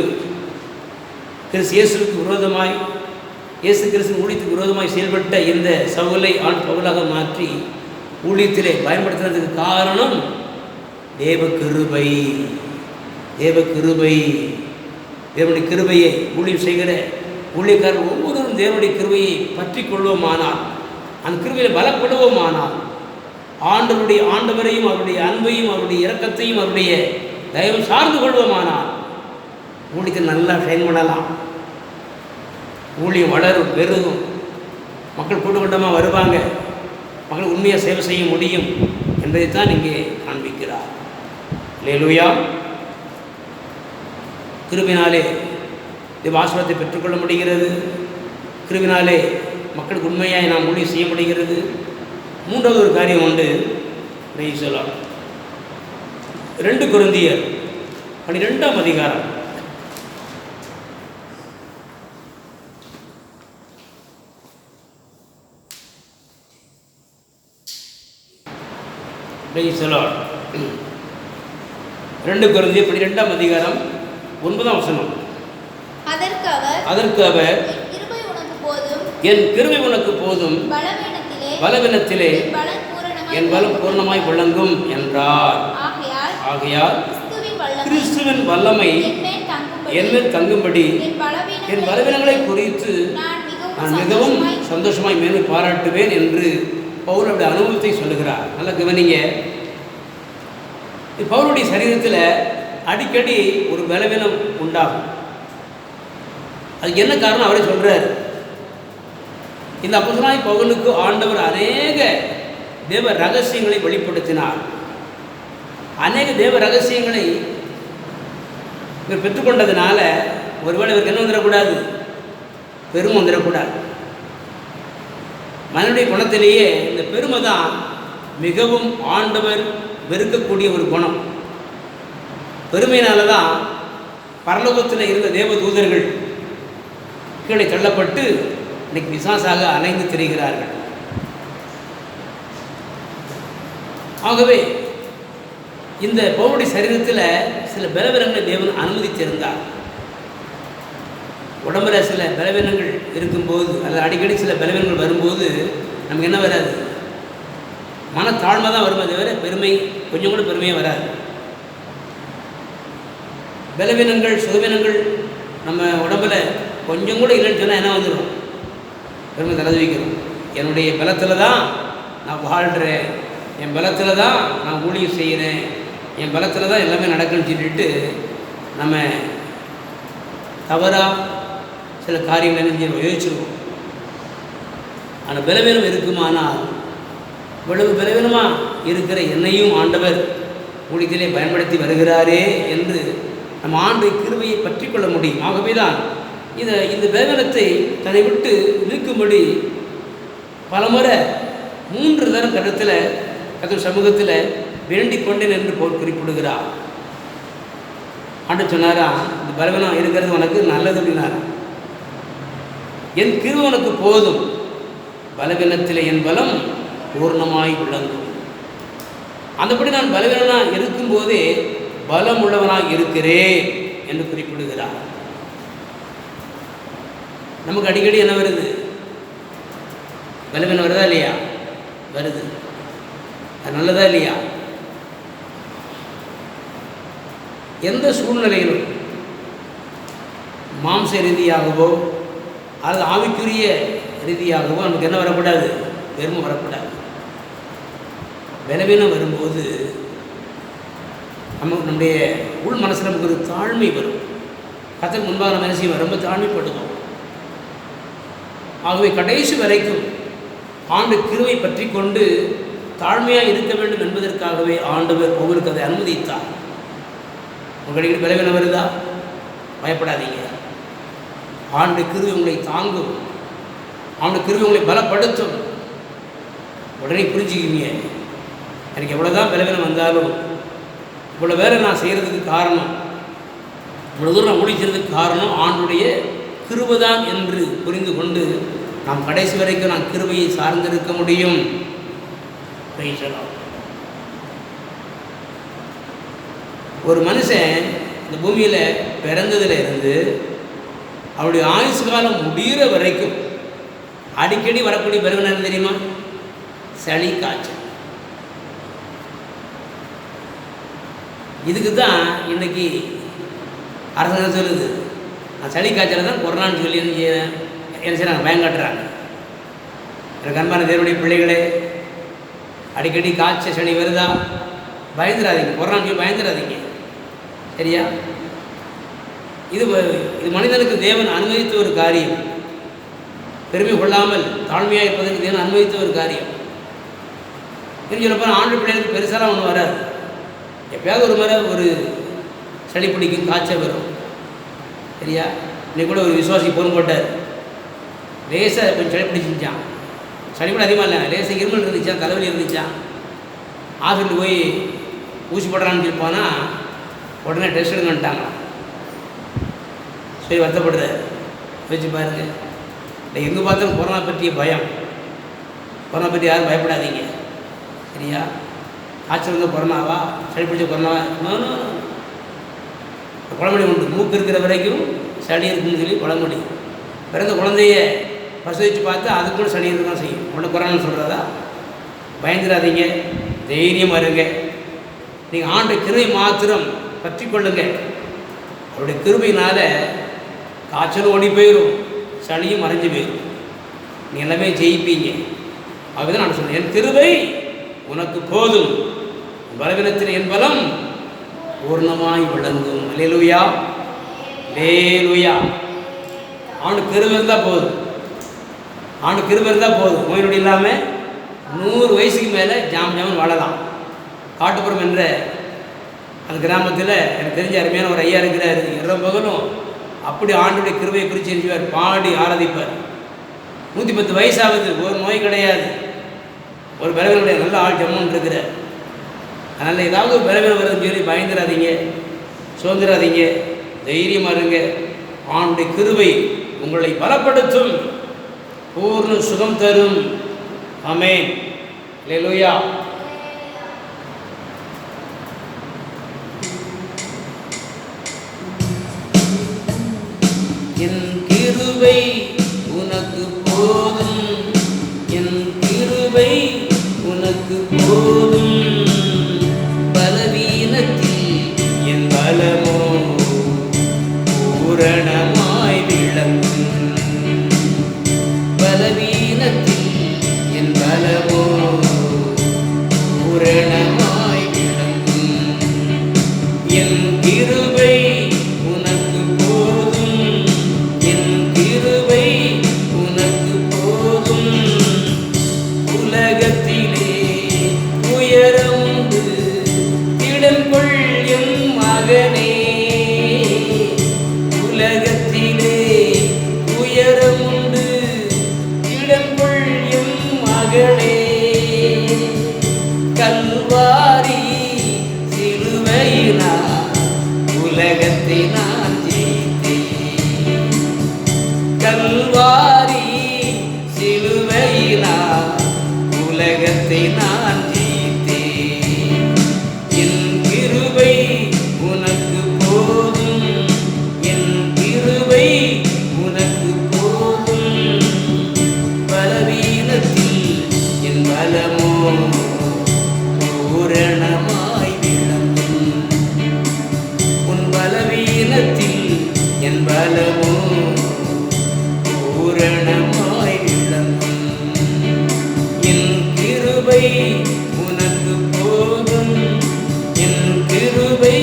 கிறிஸ்து இயேசுவுக்கு விரோதமாய், இயேசு கிறிஸ்து ஊழியத்துக்கு விரோதமாய் செயல்பட்ட இந்த சவுலை ஆண் பவுலாக மாற்றி ஊழியத்திலே பயன்படுத்துறதுக்கு காரணம் தேவ கிருபை. தேவனுடைய கிருபையை ஊழியம் செய்கிற ஊழியக்காரர் ஒவ்வொருவரும் தேவனுடைய கிருபையை பற்றி கொள்வோமானால், அந்த கிருபையில் பலப்படுவோமானால், ஆண்டவரையும் அவருடைய அன்பையும் அவருடைய இரக்கத்தையும் அவருடைய தயவும் சார்ந்து கொள்வோமானால் ஊழியத்தை நல்லா ஷைன் பண்ணலாம். ஊழியம் வளரும், பெருகும், மக்கள் கூட்டமாக வருவாங்க, மக்கள் உண்மையாக சேவை செய்ய முடியும் என்பதைத்தான் இங்கே காண்பிக்கிறார். அல்லேலூயா. கிருபினாலே தேவ ஆசீர்வாதத்தை பெற்றுக்கொள்ள முடிகிறது. கிருபினாலே மக்களுக்கு உண்மையாக நாம் ஊழியம் செய்ய முடிகிறது. மூன்றாவது ஒரு காரியம் உண்டு. சொல்லலாம் 2 கொரிந்தியர் 12ஆம் அதிகாரம். சொல்லலாம் 2 கொரிந்தியர் 12ஆம் அதிகாரம் 9ஆம் வசனம். அதற்கு அவர் என் கிருபை உனக்கு போதும், பலவீனத்திலே என் பலம் பூரணமாய் விளங்கும் என்றார். ஆகையால் கிறிஸ்துவின் வல்லமை என்மேல் தங்கும்படி என் பலவீனங்களை குறித்து நான் மிகவும் சந்தோஷமாய் மேன்மை பாராட்டுவேன் என்று பவுல் அப்படி அனுபவத்தை சொல்லுகிறார். நல்லா கவனிங்க. பவுலுடைய சரீரத்தில் அடிக்கடி ஒரு பலவீனம் உண்டாகும். அதுக்கு என்ன காரணம் அவரே சொல்கிறார். இந்த அப்போஸ்தலனாகிய பவுலுக்கு ஆண்டவர் அநேக தேவ ரகசியங்களை வெளிப்படுத்தினார். அநேக தேவ ரகசியங்களை இவர் பெற்றுக்கொண்டதுனால ஒருவேளை இவருக்கு என்ன வந்துடக்கூடாது, பெருமை வந்துடக்கூடாது. மனிதனுடைய குணத்திலேயே இந்த பெருமை தான் மிகவும் ஆண்டவர் வெறுக்கக்கூடிய ஒரு குணம். பெருமையினால தான் பரலோகத்தில் இருந்த தேவ தூதர்கள் கீழே தள்ளப்பட்டு இன்னைக்கு பிசாசாக அலைந்து திரிகிறார்கள். ஆகவே இந்த பவுலுடைய சரீரத்தில் சில பலவீனங்களை தேவன் அனுமதித்திருந்தார். உடம்புல சில பலவீனங்கள் இருக்கும்போது அல்லது அடிக்கடி சில பலவீனங்கள் வரும்போது நமக்கு என்ன வராது, மனத்தாழ்மை தான் வருமே தவிர பெருமை, கொஞ்சம் கூட பெருமையே வராது. பலவீனங்கள் சுகவீனங்கள் நம்ம உடம்புல கொஞ்சம் கூட இல்லைன்னு சொன்னால் என்ன வந்துடும், பெருமை தலை வைக்கிறோம். என்னுடைய பலத்தில் தான் நான் வாழ்கிறேன், என் பலத்தில் தான் நான் ஊழியம் செய்கிறேன், என் பலத்தில் தான் எல்லாமே நடக்குன்னு சொல்லிட்டு நம்ம தவறாக சில காரியங்கள் என்ன யோசிச்சிருக்கோம். ஆனால் பலவீனம் இருக்குமானால் இவ்வளவு பலவீனமாக இருக்கிற என்னையும் ஆண்டவர் ஊழியத்திலே பயன்படுத்தி வருகிறாரே என்று நம்ம ஆண்டை கிருபையை பற்றி கொள்ள முடியும். ஆகவே தான் இந்த பலவீனத்தை தன்னை விட்டு நீக்கும்படி பலமுறை 3 தரம் கட்டத்தில் கர்த்தர் சமூகத்தில் வேண்டிக் கொண்டேன் என்று போல் குறிப்பிடுகிறார். ஆண்டு சொன்னாரா, இந்த பலவீனம் இருக்கிறது உனக்கு நல்லது அப்படின்னாரா. என் கிருபை உனக்கு போதும், பலவீனத்தில் என் பலம் பூர்ணமாய் விளங்கும். அந்தபடி நான் பலவீனனாக இருக்கும்போதே பலம் உள்ளவனாக இருக்கிறேன் என்று குறிப்பிடுகிறார். நமக்கு அடிக்கடி என்ன வருது, பலவீனம் வருதா இல்லையா? வருது. அது நல்லதா இல்லையா? எந்த சூழ்நிலையிலும் மாம்ச ரீதியாகவோ அல்லது ஆவிக்குரிய ரீதியாகவோ நமக்கு என்ன வரக்கூடாது, பெருமை வரக்கூடாது. பலவீனம் வரும்போது நம்முடைய உள் மனசில் நமக்கு ஒரு தாழ்மை வரும். கர்த்தருக்கு முன்பாக நம்ம என்ன செய்வோம், ரொம்ப தாழ்மைப்படுவோம். ஆகவே கடைசி வரைக்கும் ஆண்டு கிருபை பற்றி கொண்டு தாழ்மையாக இருக்க வேண்டும் என்பதற்காகவே ஆண்டவர் உங்களுக்கு அதை அனுமதித்தார். உங்களுக்கு பலவீனம் வருதா, பயப்படாதீங்க. ஆண்டு கிருபை உங்களை தாங்கும், ஆண்டு கிருபை உங்களை பலப்படுத்தும். உடனே புரிஞ்சுக்குவீங்க, எனக்கு எவ்வளோதான் பலவீனம் வந்தாலும் இவ்வளோ வேலை நான் செய்கிறதுக்கு காரணம், இவ்வளோ தூரம் நான் முடிக்கிறதுக்கு காரணம் ஆண்டுடைய கிருபை தான் என்று புரிந்து கொண்டு நாம் கடைசி வரைக்கும் நான் கிருபையை சார்ந்திருக்க முடியும். ஒரு மனுஷன் இந்த பூமியில் பிறந்ததுலேருந்து அவருடைய ஆயுசு காலம் முடிகிற வரைக்கும் அடிக்கடி வரக்கூடிய பலவீனம் தெரியுமா, சளி காய்ச்சல். இதுக்கு தான் இன்றைக்கி அரசாங்கம் சொல்லுது, நான் சளி காய்ச்சலை தான் கொரோனான்னு சொல்லி என்ன செய்யறாங்க, பயங்காட்டுறாங்க. எனக்கு அன்பான தேவனுடைய பிள்ளைகளே, அடிக்கடி காய்ச்சல் சளி வருதா, பயந்துடாதீங்க, கொரோனான்னு சொல்லி பயந்துடாதீங்க, சரியா? இது மனிதனுக்கு தேவன் அனுமதித்த ஒரு காரியம். பெருமை கொள்ளாமல் தாழ்மையாக இருப்பதற்கு தேவன் அனுமதித்த ஒரு காரியம். சொல்லப்போ ஆண்டு பிள்ளைகளுக்கு பெருசாலாம் ஒன்றும் வராது. எப்பயாவது ஒரு முறை ஒரு சளி பிடிக்கும், காய்ச்சல் வரும், சரியா? இன்னைக்கு கூட ஒரு விசுவாசி பொருள் போட்டார், லேசாக கொஞ்சம் சளி பிடிச்சிருச்சான். சளி கூட அதிகமாக இல்லை, லேசாக இருமல் இருந்துச்சான், தலைவலி இருந்துச்சான். ஹாஸ்பிட்டல் போய் ஊசி போடுறான்னு சொல்லி போனால் உடனே டெஸ்ட் எடுங்கன்ட்டாங்க. சரி, வருத்தப்படுறாரு. வச்சு பாருங்கள், இல்லை எங்கே பார்த்தாலும் கொரோனா பற்றிய பயம். கொரோனா பற்றி யாரும் பயப்படாதீங்க, சரியா? காய்ச்சல் வந்து கொரோனாவா, சளி பிடிச்ச கொரோனாவா? பழமொழி உண்டு, மூக்கு இருக்கிற வரைக்கும் சளி இருக்குன்னு சொல்லி பழமொழி. பிறந்த குழந்தைய பிரசவிச்சு பார்த்து அதுக்கு கூட சளி இருக்க தான் செய்யும். உடனே கொரோனான்னு சொல்கிறதா? பயந்துடாதீங்க, தைரியமாக இருங்க. நீங்கள் ஆண்டு கிருபை மாத்திரம் பற்றி கொள்ளுங்க. அவருடைய கிருபையினால் காய்ச்சலும் ஓடி போயிடும், சளியும் மறைஞ்சு போயிடும், நீங்கள் எல்லாமே ஜெயிப்பீங்க. அதுதான் நான் சொன்னேன், என் கிருபை உனக்கு போதும், பலவீனத்தில் என் பலம் பூர்ணமாய் விளங்கும். அல்லேலூயா, அல்லேலூயா. ஆண்டு கிருபை இருந்தால் போதும், ஆண்டு கிருபை இருந்தால் போதும். நோய் நொடி இல்லாமல் 100 வயசுக்கு மேலே ஜாம் வாழலாம். காட்டுப்புறம் என்ற அந்த கிராமத்தில் எனக்கு தெரிஞ்ச அருமையான ஒரு ஐயா இருக்கிறார். இரவு பகலும் அப்படி ஆண்டுடைய கிருபையை குறித்து எழுதுவார், பாடி ஆராதிப்பார். 110 வயசாகுது, ஒரு நோய் கிடையாது, ஒரு பலவீனம் கிடையாது, நல்ல ஆள் ஜம்முன்னு இருக்கிறார். அதனால் ஏதாவது ஒரு பலவீனம் வருதுன்னு சொல்லி பயந்துடாதீங்க, சுதந்திராதீங்க, தைரியமாக இருங்க. ஆண்டுடைய கிருபை உங்களை பலப்படுத்தும், பூர்ண சுகம் தரும். ஆமென். அல்லேலூயா. என் கிருபை உனக்கு போதும், என் கிருபை உனக்கு போதும், பலவீனத்தில் என் பலமோ பூரணமாய் விளங்கும், பலவீனத்தில் என் பலமோ பூரணமாய் விளங்கும். என் கிருபை உனக்கு போதும், என் கிருபை உனக்கு போதும், உலகத்திலே உயரமுண்டு திடன் கொள் என் மகனே, உலகத்திலே உயரமுண்டு திடன் கொள் என் மகனே, கல்வாரி சிலுவையினால் உலகத்தை நான் ஜெயித்தேன், கல்வாரி சிலுவையினால் உலகத்தை நான் ஜெயித்தேன். என் கிருபை உனக்கு போதும், என் கிருபை உனக்கு போதும், பலவீனத்தில் என் பலமோ பூரணமாய் விளங்கும், உன் பலவீனத்தில் என் பலமோ பூரணமாய் விளங்கும். என் கிருபை உனக்கு போதும், என் கிருபை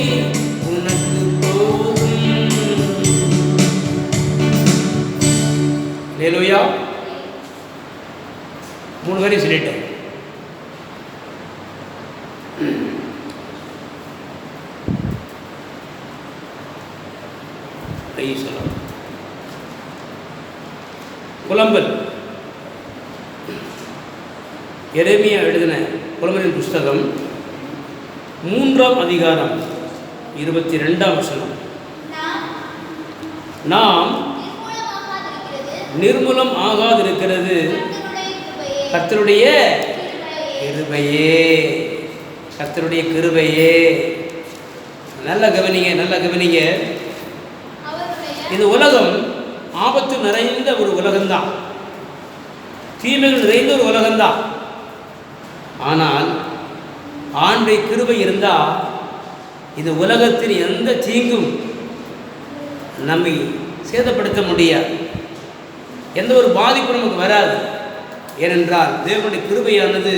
உனக்கு போதும். அல்லேலூயா. 3 வரை சொல்லிட்டேன். புலம்பல். எரேமியா எழுதின புலம்பலின் புஸ்தகம் 3ஆம் அதிகாரம் 22ஆம் வசனம். நாம் நிர்மூலம் ஆகாதிருக்கிறது கர்த்தருடைய கிருபையே, கர்த்தருடைய கிருபையே. நல்ல கவனிங்க, நல்ல கவனிங்க. இந்த உலகம் ஆபத்து நிறைந்த ஒரு உலகம்தான், தீமைகள் நிறைந்த ஒரு உலகம்தான். ஆனால் ஆண்டை கிருபை இருந்தால் இந்த உலகத்தின் எந்த தீங்கும் நம்மை சேதப்படுத்த முடியாது, எந்த ஒரு பாதிப்பும் நமக்கு வராது. ஏனென்றால் தேவனுடைய கிருபையானது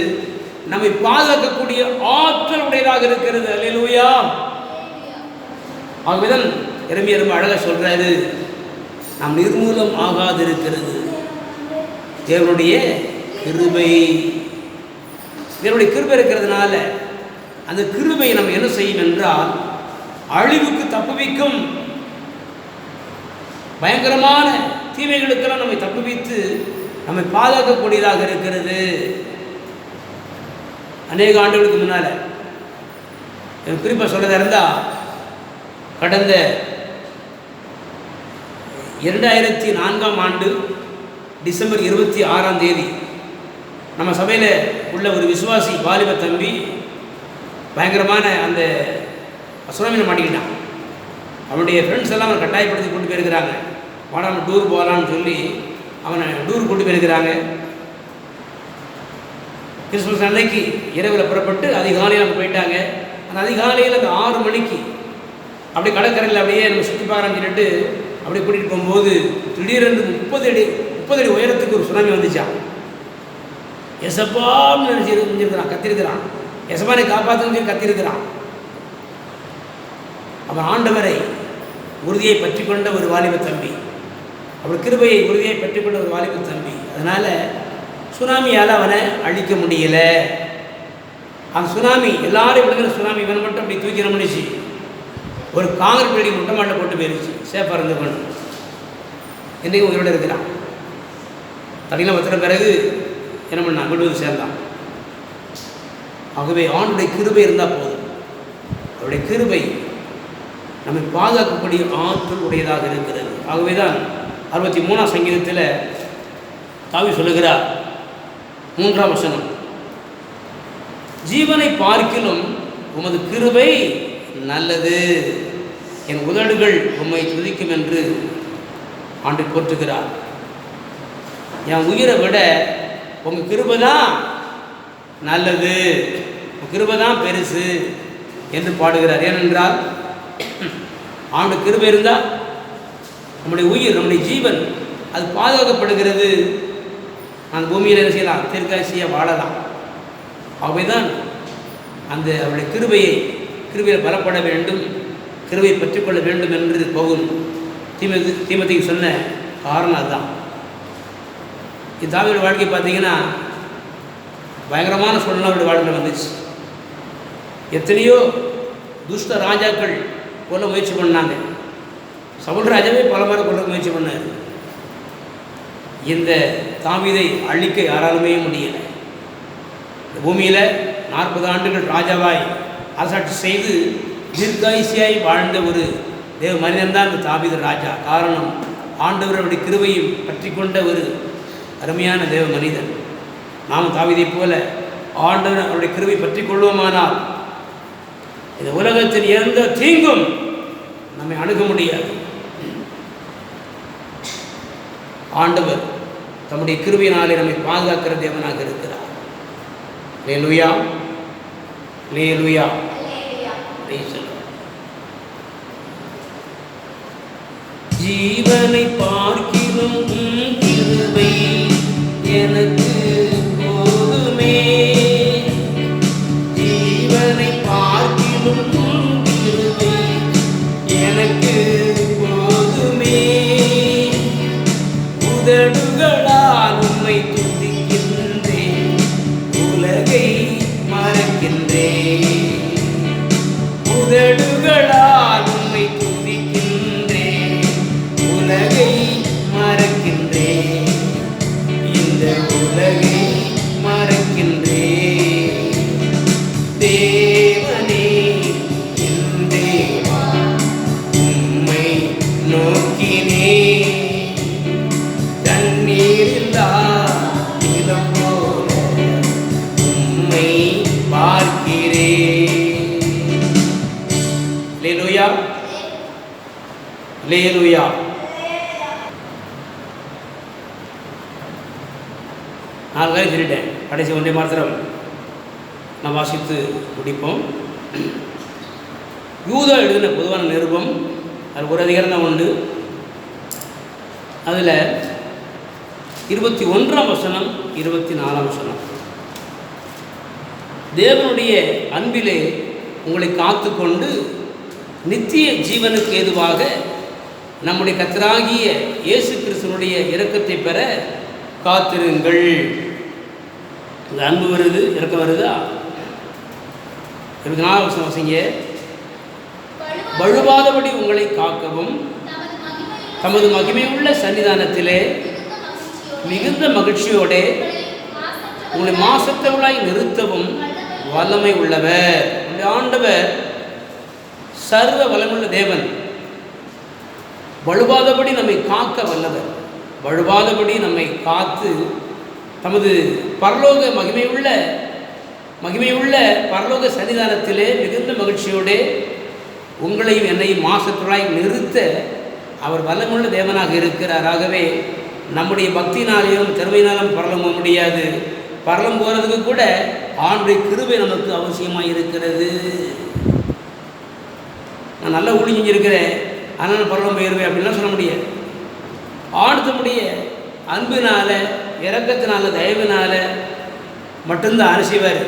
நம்மை பாதுகாக்கக்கூடிய ஆற்றல் உடையதாக இருக்கிறது. அல்லேலூயா. ஆகவேதான் எரேமியா ரொம்ப அழகாக சொல்றாரு, நாம் நிர்மூலம் ஆகாதிருக்கிறது தேவனுடைய கிருபை. தேவனுடைய கிருபை இருக்கிறதுனால அந்த கிருபை நம்ம என்ன செய்யும் என்றால் அழிவுக்கு தப்புவிக்கும், பயங்கரமான தீமைகளுக்கெல்லாம் நம்மை தப்புவித்து நம்மை பாதுகாக்கக்கூடியதாக இருக்கிறது. அநேக ஆண்டுகளுக்கு முன்னால் எனக்கு குறிப்பாக சொல்றதா இருந்தால், கடந்த 2004ஆம் ஆண்டு டிசம்பர் 26ஆம் தேதி நம்ம சபையில் உள்ள ஒரு விசுவாசி வாலிப தம்பி பயங்கரமான அந்த சுனாமியில் மாட்டிக்கிட்டான். அவனுடைய ஃப்ரெண்ட்ஸ் எல்லாம் அவனை கட்டாயப்படுத்தி கொண்டு போயிருக்கிறாங்க, வாடா நம்ம டூர் போகலான்னு சொல்லி அவனை டூர் கொண்டு போயிருக்கிறாங்க. கிறிஸ்மஸ் அன்னைக்கு இரவில் புறப்பட்டு அதிகாலையில் அவங்க போயிட்டாங்க. அந்த அதிகாலையில் அந்த 6 மணிக்கு அப்படியே கடற்கரையில் அப்படியே நம்ம சுற்றி பார்க்கலான்னு சொல்லிட்டு அப்படியே கூட்டிகிட்டு போகும்போது திடீரென்று 30 அடி உயரத்துக்கு ஒரு சுனாமி வந்துச்சான். எசப்பான்னு நினைச்சிருக்கிறான், கத்திருக்கிறான், எசப்பானை காப்பாற்றுன்னு சொல்லி கத்திருக்கிறான். அவன் ஆண்டவரை உறுதியை பற்றி கொண்ட ஒரு வாலிப தம்பி, அவர் கிருபையை உறுதியை பற்றி கொண்ட ஒரு வாலிப தம்பி. அதனால் சுனாமியால் அவனை அழிக்க முடியல. அந்த சுனாமி எல்லாரும் விழுங்கிற சுனாமி இவனை மட்டும் அப்படி தூக்கி நம்பிச்சு ஒரு காங்கிரட் பில்டிங் முட்டை மாட்டை போட்டு போயிருச்சு. சேஃபாக இருந்து கொண்டு இன்றைக்கும் உயிரோடு இருக்கிறான். தனியில் பத்திர பிறகு என்ன பண்ணான்? விடுவது சேர்ந்தான். ஆகவே ஆண்டுடைய கிருபை இருந்தால் போதும். அவருடைய கிருபை நம்மை பாதுகாக்கக்கூடிய ஆற்றல் உடையதாக இருக்கிறது. ஆகவே தான் 63ஆம் சங்கீதத்தில் தாவீது சொல்லுகிறார், 3ஆம் வசனம், ஜீவனை பார்க்கிலும் உமது கிருபை நல்லது, என் உதடுகள் உம்மை துதிக்கும் என்று ஆண்டை போற்றுகிறார். என் உயிரை விட உங்கள் கிருபை தான் நல்லது, உங்கள் கிருபை தான் பெருசு என்று பாடுகிறார். ஏனென்றால் ஆண்டு கிருபை இருந்தால் நம்முடைய உயிர், நம்முடைய ஜீவன் அது பாதுகாக்கப்படுகிறது. அந்த பூமியில் என்ன செய்யலாம்? தீர்க்காசியாக வாழலாம். அவைதான் அந்த அவருடைய கிருபையில் பலப்பட வேண்டும், கிருபையை பெற்றுக்கொள்ள வேண்டும் என்று பவுல் தீமோத்தேயுக்கு சொன்ன காரணம் அதுதான். தாவீது வாழ்க்கை பார்த்தீங்கன்னா பயங்கரமான சூழ்நிலை அவருடைய வாழ்க்கையில் வந்துச்சு. எத்தனையோ துஷ்ட ராஜாக்கள் கொல்ல முயற்சி பண்ணாங்க. சவுல் ராஜாவே பல முறை கொல்ல முயற்சி பண்ணார். இந்த தாவீதை அழிக்க யாராலுமே முடியலை. இந்த பூமியில் 40 ஆண்டுகள் ராஜாவாய் அரசாட்சி செய்து தீர்க்காயுசியாய் வாழ்ந்த ஒரு தேவ மனிதன் தான் இந்த தாவீது ராஜா. காரணம், ஆண்டவருடைய கிருபையை பற்றி கொண்ட ஒரு அருமையான தேவ மனிதன். நாம் தாவீதை போல ஆண்டவர் அவருடைய கிருபை பற்றி கொள்வோமானால் இந்த உலகத்தில் எந்த தீங்கும் நம்மை அணுக முடியாது. ஆண்டவர் தம்முடைய கிருபையினாலே நம்மை பாதுகாக்கிற தேவனாக இருக்கிறார். அல்லேலூயா, அல்லேலூயா. ஜீவனை பார்க்கிலும் கிருபை எனக்கு போதுமே, ஜீவனை பார்க்கிலும் கிருபை எனக்கு போதுமே, உதடுகளால் உம்மை துதிக்கின்றேன், உலகை மறக்கின்றேன், உதடுகளால் உம்மை துதிக்கின்றேன், உலகை மறக்கின்றேன், இந்த உலகை மறக்கின்றேன். தேவனே என் தேவா, உம்மை நோக்கினேன், தண்ணீரில்லா நிலம் போல உம்மை பார்க்கிறேன். அல்லேலூயா, அல்லேலூயா. நாலு காரியம் சொல்லிட்டேன். கடைசி ஒன்றை மாத்திரம் நான் வாசித்து முடிப்போம். யூதா எழுதின பொதுவான நிருபம், அது ஒரு அதிகாரம் தான் உண்டு. அதில் 21ஆம் வசனம் 24ஆம் வசனம், தேவனுடைய அன்பிலே உங்களை காத்து கொண்டு நித்திய ஜீவனுக்கு ஏதுவாக நம்முடைய கர்த்தராகிய இயேசு கிறிஸ்துவனுடைய இரக்கத்தை பெற காத்திருங்கள். இந்த அன்பு வருது, இரக்கம் வருதா? 24ஆம் வசனம் வசிங்க. வழுவாதபடி உங்களை காக்கவும் தமது மகிமையுள்ள சன்னிதானத்திலே மிகுந்த மகிழ்ச்சியோட உங்களை மாசத்தவளாய் நிறுத்தவும் வல்லமை உள்ளவர். உங்களுடைய ஆண்டவர் சர்வ வல்லமுள்ள தேவன். வழுவாதபடி நம்மை காக்க வல்லவர். வழுவாதபடி நம்மை காத்து தமது பரலோக மகிமையுள்ள பரலோக சன்னிதானத்திலே மிகுந்த மகிழ்ச்சியோடு உங்களையும் என்னையும் மாசத்தவளாய் நிறுத்த அவர் வல்லமுள்ள தேவனாக இருக்கிறார். ஆகவே நம்முடைய பக்தினாலேயும் திறமையினாலும் பரலம் போக முடியாது. பரலம் போகிறதுக்கு கூட ஆண்டுடைய கிருபை நமக்கு அவசியமாக இருக்கிறது. நான் நல்லா ஊழி செஞ்சுருக்கிறேன், அதனால் பரலம் போயிருவேன் அப்படின்லாம் சொல்ல முடியாது. ஆண்டவருடைய அன்பினால், இரக்கத்தினால, தயவினால் மட்டும்தான் அனுசிவர்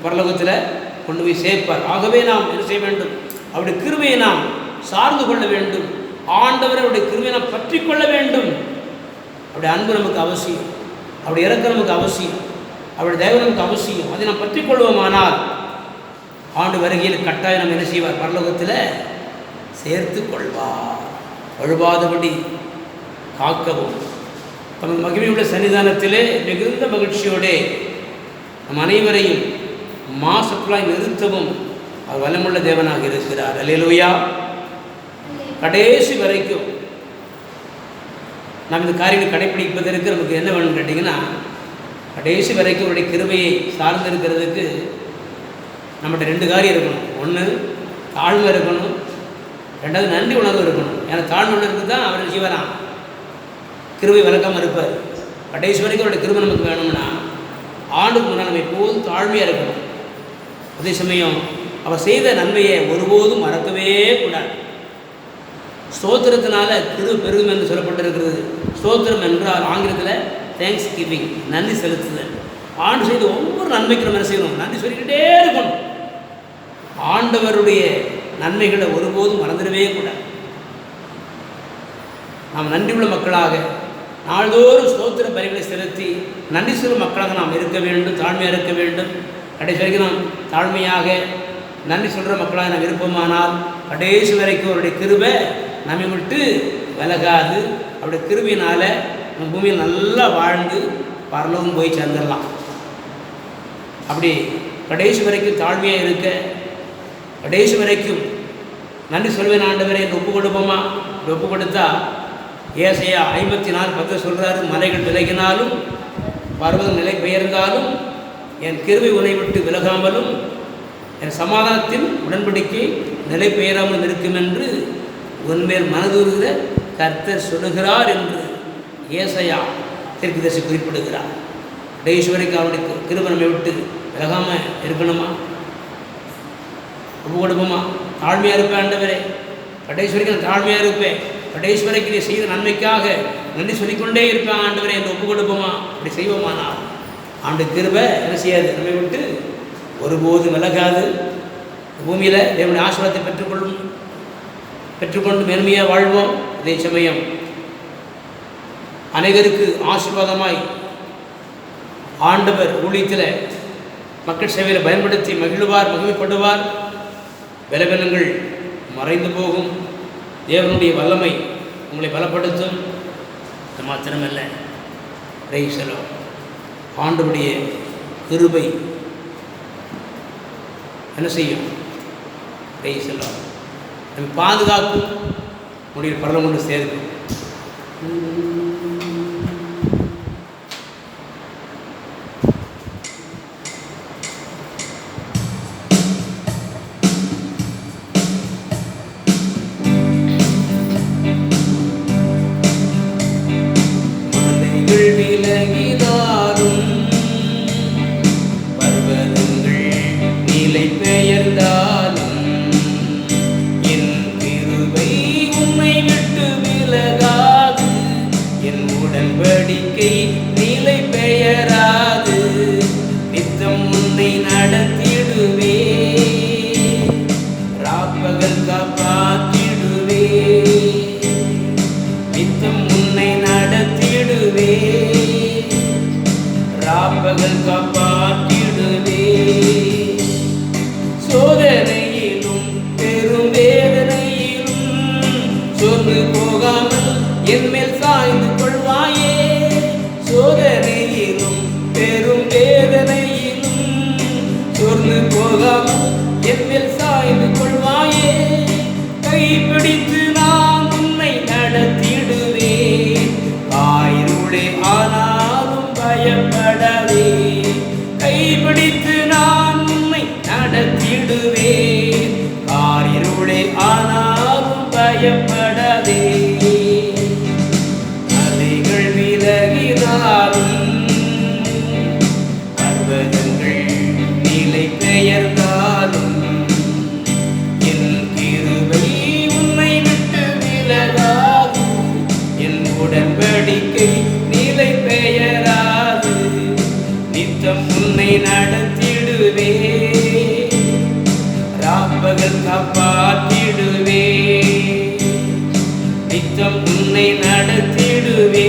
பரலோகத்தில் கொண்டு போய் சேர்ப்பார். ஆகவே நாம் என்ன செய்ய வேண்டும்? அவருடைய கிருபையை நாம் சார்ந்து கொள்ள வேண்டும். ஆண்டவரை அவருடைய கிருபையை நாம் பற்றி கொள்ள வேண்டும். அவருடைய அன்பு நமக்கு அவசியம். அவருடைய இறக்கம் நமக்கு அவசியம், அவருடைய தயவு நமக்கு அவசியம். அதை நாம் பற்றி கொள்வோமானால் ஆண்டு வருகையில் கட்டாயம் நம்ம என்ன செய்வார்? பரலோகத்தில் சேர்த்து கொள்வார். வழுவாதபடி காக்கவும் தமது மகிமையுள்ள சன்னிதானத்திலே மிகுந்த மகிழ்ச்சியோடு நம் அனைவரையும் மாசத்துலாய் நிறுத்தவும் அவர் வல்லமுள்ள தேவனாக இருக்கிறார். அல்லேலூயா. கடைசி வரைக்கும் நாம் இந்த காரியங்களை கடைப்பிடிப்பதற்கு நமக்கு என்ன வேணும்னு கேட்டிங்கன்னா, கடைசி வரைக்கும் அவருடைய கிருபையை சார்ந்திருக்கிறதுக்கு நம்மகிட்ட 2 காரியம் இருக்கணும். ஒன்று தாழ்மை இருக்கணும், 2வது நன்றி உணர்வு இருக்கணும். ஏன்னா தாழ்மை உணர்வு தான் அவர் ஜீவனா கிருபை விளக்காமல் இருப்பார். கடைசி வரைக்கும் அவருடைய கிருபை நமக்கு வேணும்னா ஆண்டுக்கு முன்னால் நம்ம எப்போதும் தாழ்மையாக இருக்கணும். அதே சமயம் அவர் செய்த நன்மையை ஒருபோதும் மறக்கவே கூடாது. ஸ்தோத்திரத்தினால கிருபை பெருகும் என்று சொல்லப்பட்டிருக்கிறது. ஸ்தோத்திரம் என்றால் ஆங்கிலத்தில் தேங்க்ஸ் கிவிங், நன்றி செலுத்துதல். ஆண்டு செய்த ஒவ்வொரு நன்மைக்கு நம்ம என்ன செய்யணும்? நன்றி சொல்லிக்கிட்டே இருக்கணும். ஆண்டவருடைய நன்மைகளை ஒருபோதும் மறந்துடவே கூடாது. நாம் நன்றி உள்ள மக்களாக நாள்தோறும் ஸ்தோத்திர பலிகளை செலுத்தி நன்றி சொல்லும் மக்களாக நாம் இருக்க வேண்டும், தாழ்மையாக இருக்க வேண்டும். கடைசி வரைக்கும் நாம் தாழ்மையாக நன்றி சொல்கிற மக்களாக நாம் இருப்போமானால் கடைசி வரைக்கும் அவருடைய கிருபை நம்மை விட்டு விலகாது. அவருடைய கிருபையினால் நம்ம பூமியில் நல்லா வாழ்ந்து பரலோகம் போய் சேர்ந்துடலாம். அப்படி கடைசி வரைக்கும் தாழ்மையாக இருக்க, கடைசி வரைக்கும் நன்றி சொல்வேன் ஆண்டவரை என்று ஒப்பு கொடுப்போமா? ஒப்பு கொடுத்தா ஏசாயா 54:10 சொல்கிறாரு, மலைகள் விலகினாலும் பர்வதம் நிலை பெயர்ந்தாலும் என் கிருபை உன்னை விட்டு விலகாமலும் என் சமாதானத்தின் உடன்படிக்கை நிலை பெயராமல் இருக்கும் என்று உன்மேல் மனதுருகிற கர்த்தர் சொல்லுகிறார் என்று ஏசாயா தீர்க்கதரிசி குறிப்பிடுகிறார். கடைசி வரைக்கும் அவருடைய கிருபை நம்மை விட்டு விலகாமல் இருக்கணுமா? ஒப்பு கொடுப்போமா? தாழ்மையாக இருப்பேன் ஆண்டவரே, கடைசி வரைக்கும் நான் தாழ்மையாக இருப்பேன், கடைசி வரைக்கும் நீ செய்த நன்மைக்காக நன்றி சொல்லிக்கொண்டே இருப்பேன் ஆண்டவரே என்று ஒப்பு கொடுப்போமா? அப்படி செய்வோமானால் ஆண்டு கிருபை என்ன செய்யாது? நம்மை விட்டு ஒருபோது விலகாது. பூமியில் தேவனுடைய ஆசீர்வாதத்தை பெற்றுக்கொண்டு மேன்மையாக வாழ்வோம். அதே சமயம் அனைவருக்கு ஆசீர்வாதமாய் ஆண்டவர் ஊழியத்தில் மக்கள் சேவையில் பயன்படுத்தி மகிழ்வார், மகிமைப்படுவார். பலவீனங்கள் மறைந்து போகும். தேவனுடைய வல்லமை உங்களை பலப்படுத்தும். அது மாத்திரமல்ல, பிரைஸ் ஆண்டவருடைய கிருபை என்ன செய்யும்? பிரைஸ் நம்ம பாதுகாக்கும், முடிவில் பரலம் கொண்டு சேர்க்கும். நித்தம் உன்னை நடத்திடுவே.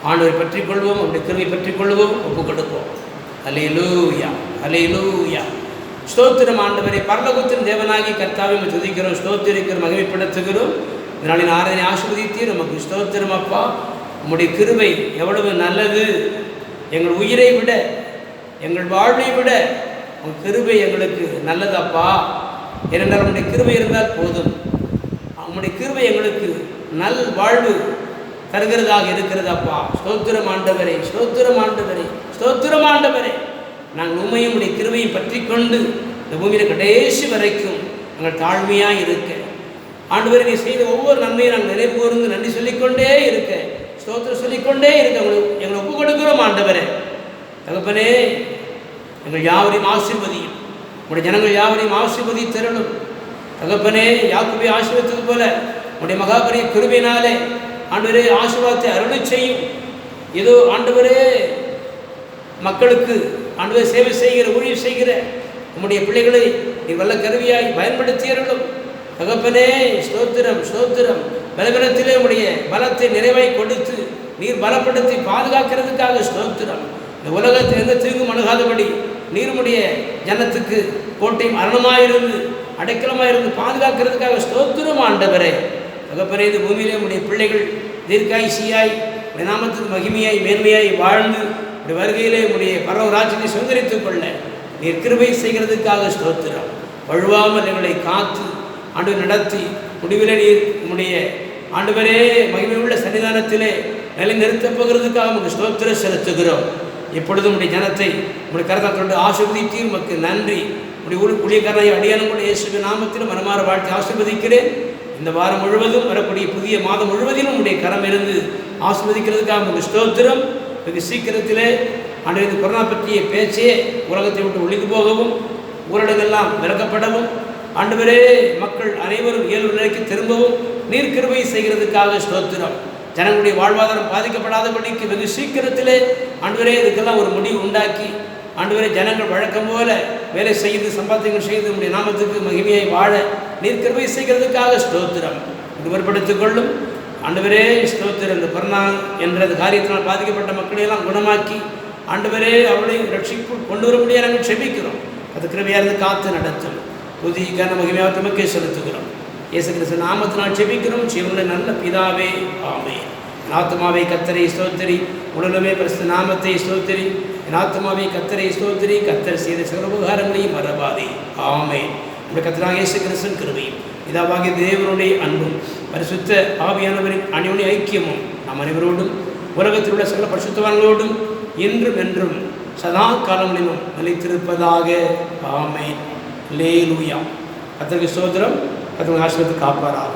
ஆண்டவரை பற்றி கொள்வோம், அவருடைய கிருபை பற்றி கொள்வோம், ஒப்பு கொடுப்போம். அல்லேலூயா, அல்லேலூயா. ஸ்தோத்திரம் ஆண்டவரே. பரலோகத்தின் தேவனாகி கர்த்தாவை துதிக்கிறோம், ஸ்தோத்திரிக்கிறோம், மகிமைப்படுத்துகிறோம். இதனாலின் ஆராதனை ஆசீர்வதித்தீர். நமக்கு ஸ்தோத்திரம் அப்பா. உம்முடைய கிருபை எவ்வளவு நல்லது. எங்கள் உயிரை விட, எங்கள் வாழ்வை விட உங்கள் கிருபை எங்களுக்கு நல்லதப்பா. ஏனென்றால் உம்முடைய கிருபை இருந்தால் போதும். உம்முடைய கிருபை எங்களுக்கு நல் வாழ்வு தருகிறதாக இருக்கிறதப்பா. ஸ்தோத்திரம் ஆண்டவரே, ஸ்தோத்திரம் ஆண்டவரே, ஸ்தோத்திரம் ஆண்டவரே. நாங்கள் உண்மையும் உடைய கிருபையை பற்றி கொண்டு இந்த பூமியில் கடைசி வரைக்கும் நாங்கள் தாழ்மையாக இருக்க, ஆண்டவரை நீ செய்த ஒவ்வொரு நன்மையும் நாங்கள் நினைவு கூர்ந்து நன்றி சொல்லிக்கொண்டே இருக்க, ஸ்தோத்திரம் சொல்லிக்கொண்டே இருக்க எங்களை ஒப்பு கொடுக்கிறோம் ஆண்டவரே. தகப்பனே, எங்கள் யாவரையும் ஆசீர்வதியும், உடைய ஜனங்கள் யாவரையும் ஆசீர்வதி தரணும். தகப்பனே, யாக்கோபை ஆசீர்வதித்தது போல உடைய மகாபரிய கிருபையினாலே ஆண்டவரே ஆசீர்வாதத்தை அருளை செய்யும். ஏதோ ஆண்டவரே மக்களுக்கு ஆண்டவரே சேவை செய்கிற, ஊழியம் செய்கிற உம்முடைய பிள்ளைகளை நீ வல்ல கருவியாய் பயன்படுத்தியர்களும். தகப்பனே, ஸ்தோத்திரம், ஸ்தோத்திரம். பலவீனத்திலே உடைய பலத்தை நிறைவாய் கொடுத்து நீர் பலப்படுத்தி பாதுகாக்கிறதுக்காக ஸ்தோத்திரம். இந்த உலகத்தில் எந்த தீங்கும் அணுகாதபடி நீருடைய ஜனத்துக்கு கோட்டையும் அரணமாயிருந்து அடைக்கலமாயிருந்து பாதுகாக்கிறதுக்காக ஸ்தோத்திரம் ஆண்டவரே. தகப்பனே, இந்த பூமியிலே உடைய பிள்ளைகள் தீர்க்காய்ச்சியாய் உடைய நாமத்துக்கு மகிமையாய் மேன்மையாய் வாழ்ந்து உடைய வருகையிலே உடைய பரவராட்சியை சுதந்திரித்துக் கொள்ள நீர் கிருபை செய்கிறதுக்காக ஸ்தோத்திரம். வழுவாமல் எங்களை காத்து ஆண்டு நடத்தி முடிவிலே நீர் உம்முடைய ஆண்டவரே மகிமை உள்ள சன்னிதானத்திலே நிலைநிறுத்தப் போகிறதுக்காக உங்கள் ஸ்தோத்திரம் செலுத்துகிறோம். எப்பொழுதும் உடைய ஜனத்தை உடைய கரத்தை கொண்டு ஆசீர்வதித்தீர். உமக்கு நன்றி. உடைய ஊழியக்காரனை அடியானும் கூட இயேசுவின் நாமத்திலும் மனமாற வாழ்த்தி ஆசீர்வதிக்கிறேன். இந்த வாரம் முழுவதும் வரக்கூடிய புதிய மாதம் முழுவதிலும் உடைய கரம் இருந்து ஆசீர்வதிக்கிறதுக்காக உங்கள் ஸ்தோத்திரம். வெகு சீக்கிரத்திலே ஆண்டு இந்த கொரோனா பற்றிய பேச்சே உலகத்தை விட்டு ஒழிந்து போகவும் ஊரடங்கெல்லாம் விலக்கப்படவும் ஆண்டவரே மக்கள் அனைவரும் இயல்பு நிலைக்கு திரும்பவும் நீர் கிருபை செய்கிறதுக்காக ஸ்தோத்திரம். ஜனங்களுடைய வாழ்வாதாரம் பாதிக்கப்படாதபடிக்கு வெகு சீக்கிரத்திலே ஆண்டவரே இதுக்கெல்லாம் ஒரு முடிவு உண்டாக்கி ஆண்டவரே ஜனங்கள் வழக்கம் போல வேலை செய்து சம்பாத்தியங்கள் செய்து உடைய நாமத்துக்கு மகிமையை வாழ நீர் கிருபை செய்கிறதுக்காக ஸ்தோத்திரம். இது ஏற்படுத்திக் கொள்ளும் ஆண்டவரே. ஸ்தோத்திரம். இந்த கொரோனா என்ற காரியத்தினால் பாதிக்கப்பட்ட மக்களையெல்லாம் குணமாக்கி ஆண்டவரே அவளை ரட்சிக்குள் கொண்டு வர முடியாது நாங்கள் செபிக்கிறோம். அது கிருபையாக காத்து நடத்தும். புதிய கன மகிமையாக நமக்கே செலுத்துகிறோம். இயேசு கிறிஸ்து நாமத்தினால் செபிக்கிறோம். ஜீவனுடைய நல்ல பிதாவே, ஆமென். என் ஆத்துமாவை கர்த்தரை ஸ்தோத்திரி, உடலுமே பரிசுத்த நாமத்தை ஸ்தோத்திரி. என் ஆத்துமாவை கர்த்தரை ஸ்தோத்திரி, கர்த்தர் செய்த சகல உபகாரங்களையும் மறவாதே, ஆமென். நம்முடைய கர்த்தராகிய இயேசு கிறிஸ்துவின் கிருபையும் பிதாவாகிய தேவனுடைய அன்பும் பரிசுத்த ஆவியானவரின் அன்யோன்ய ஐக்கியமும் நம் அனைவரோடும் உலகத்தில் உள்ள சகல பரிசுத்தவான்களோடும் இன்றும் என்றும் சதா காலங்களிலும் நிலைத்திருப்பதாக, ஆமென். அல்லேலூயா. கர்த்தருக்கு ஸ்தோத்திரம். கர்த்தர் ஆசீர்வதித்து காப்பாராக.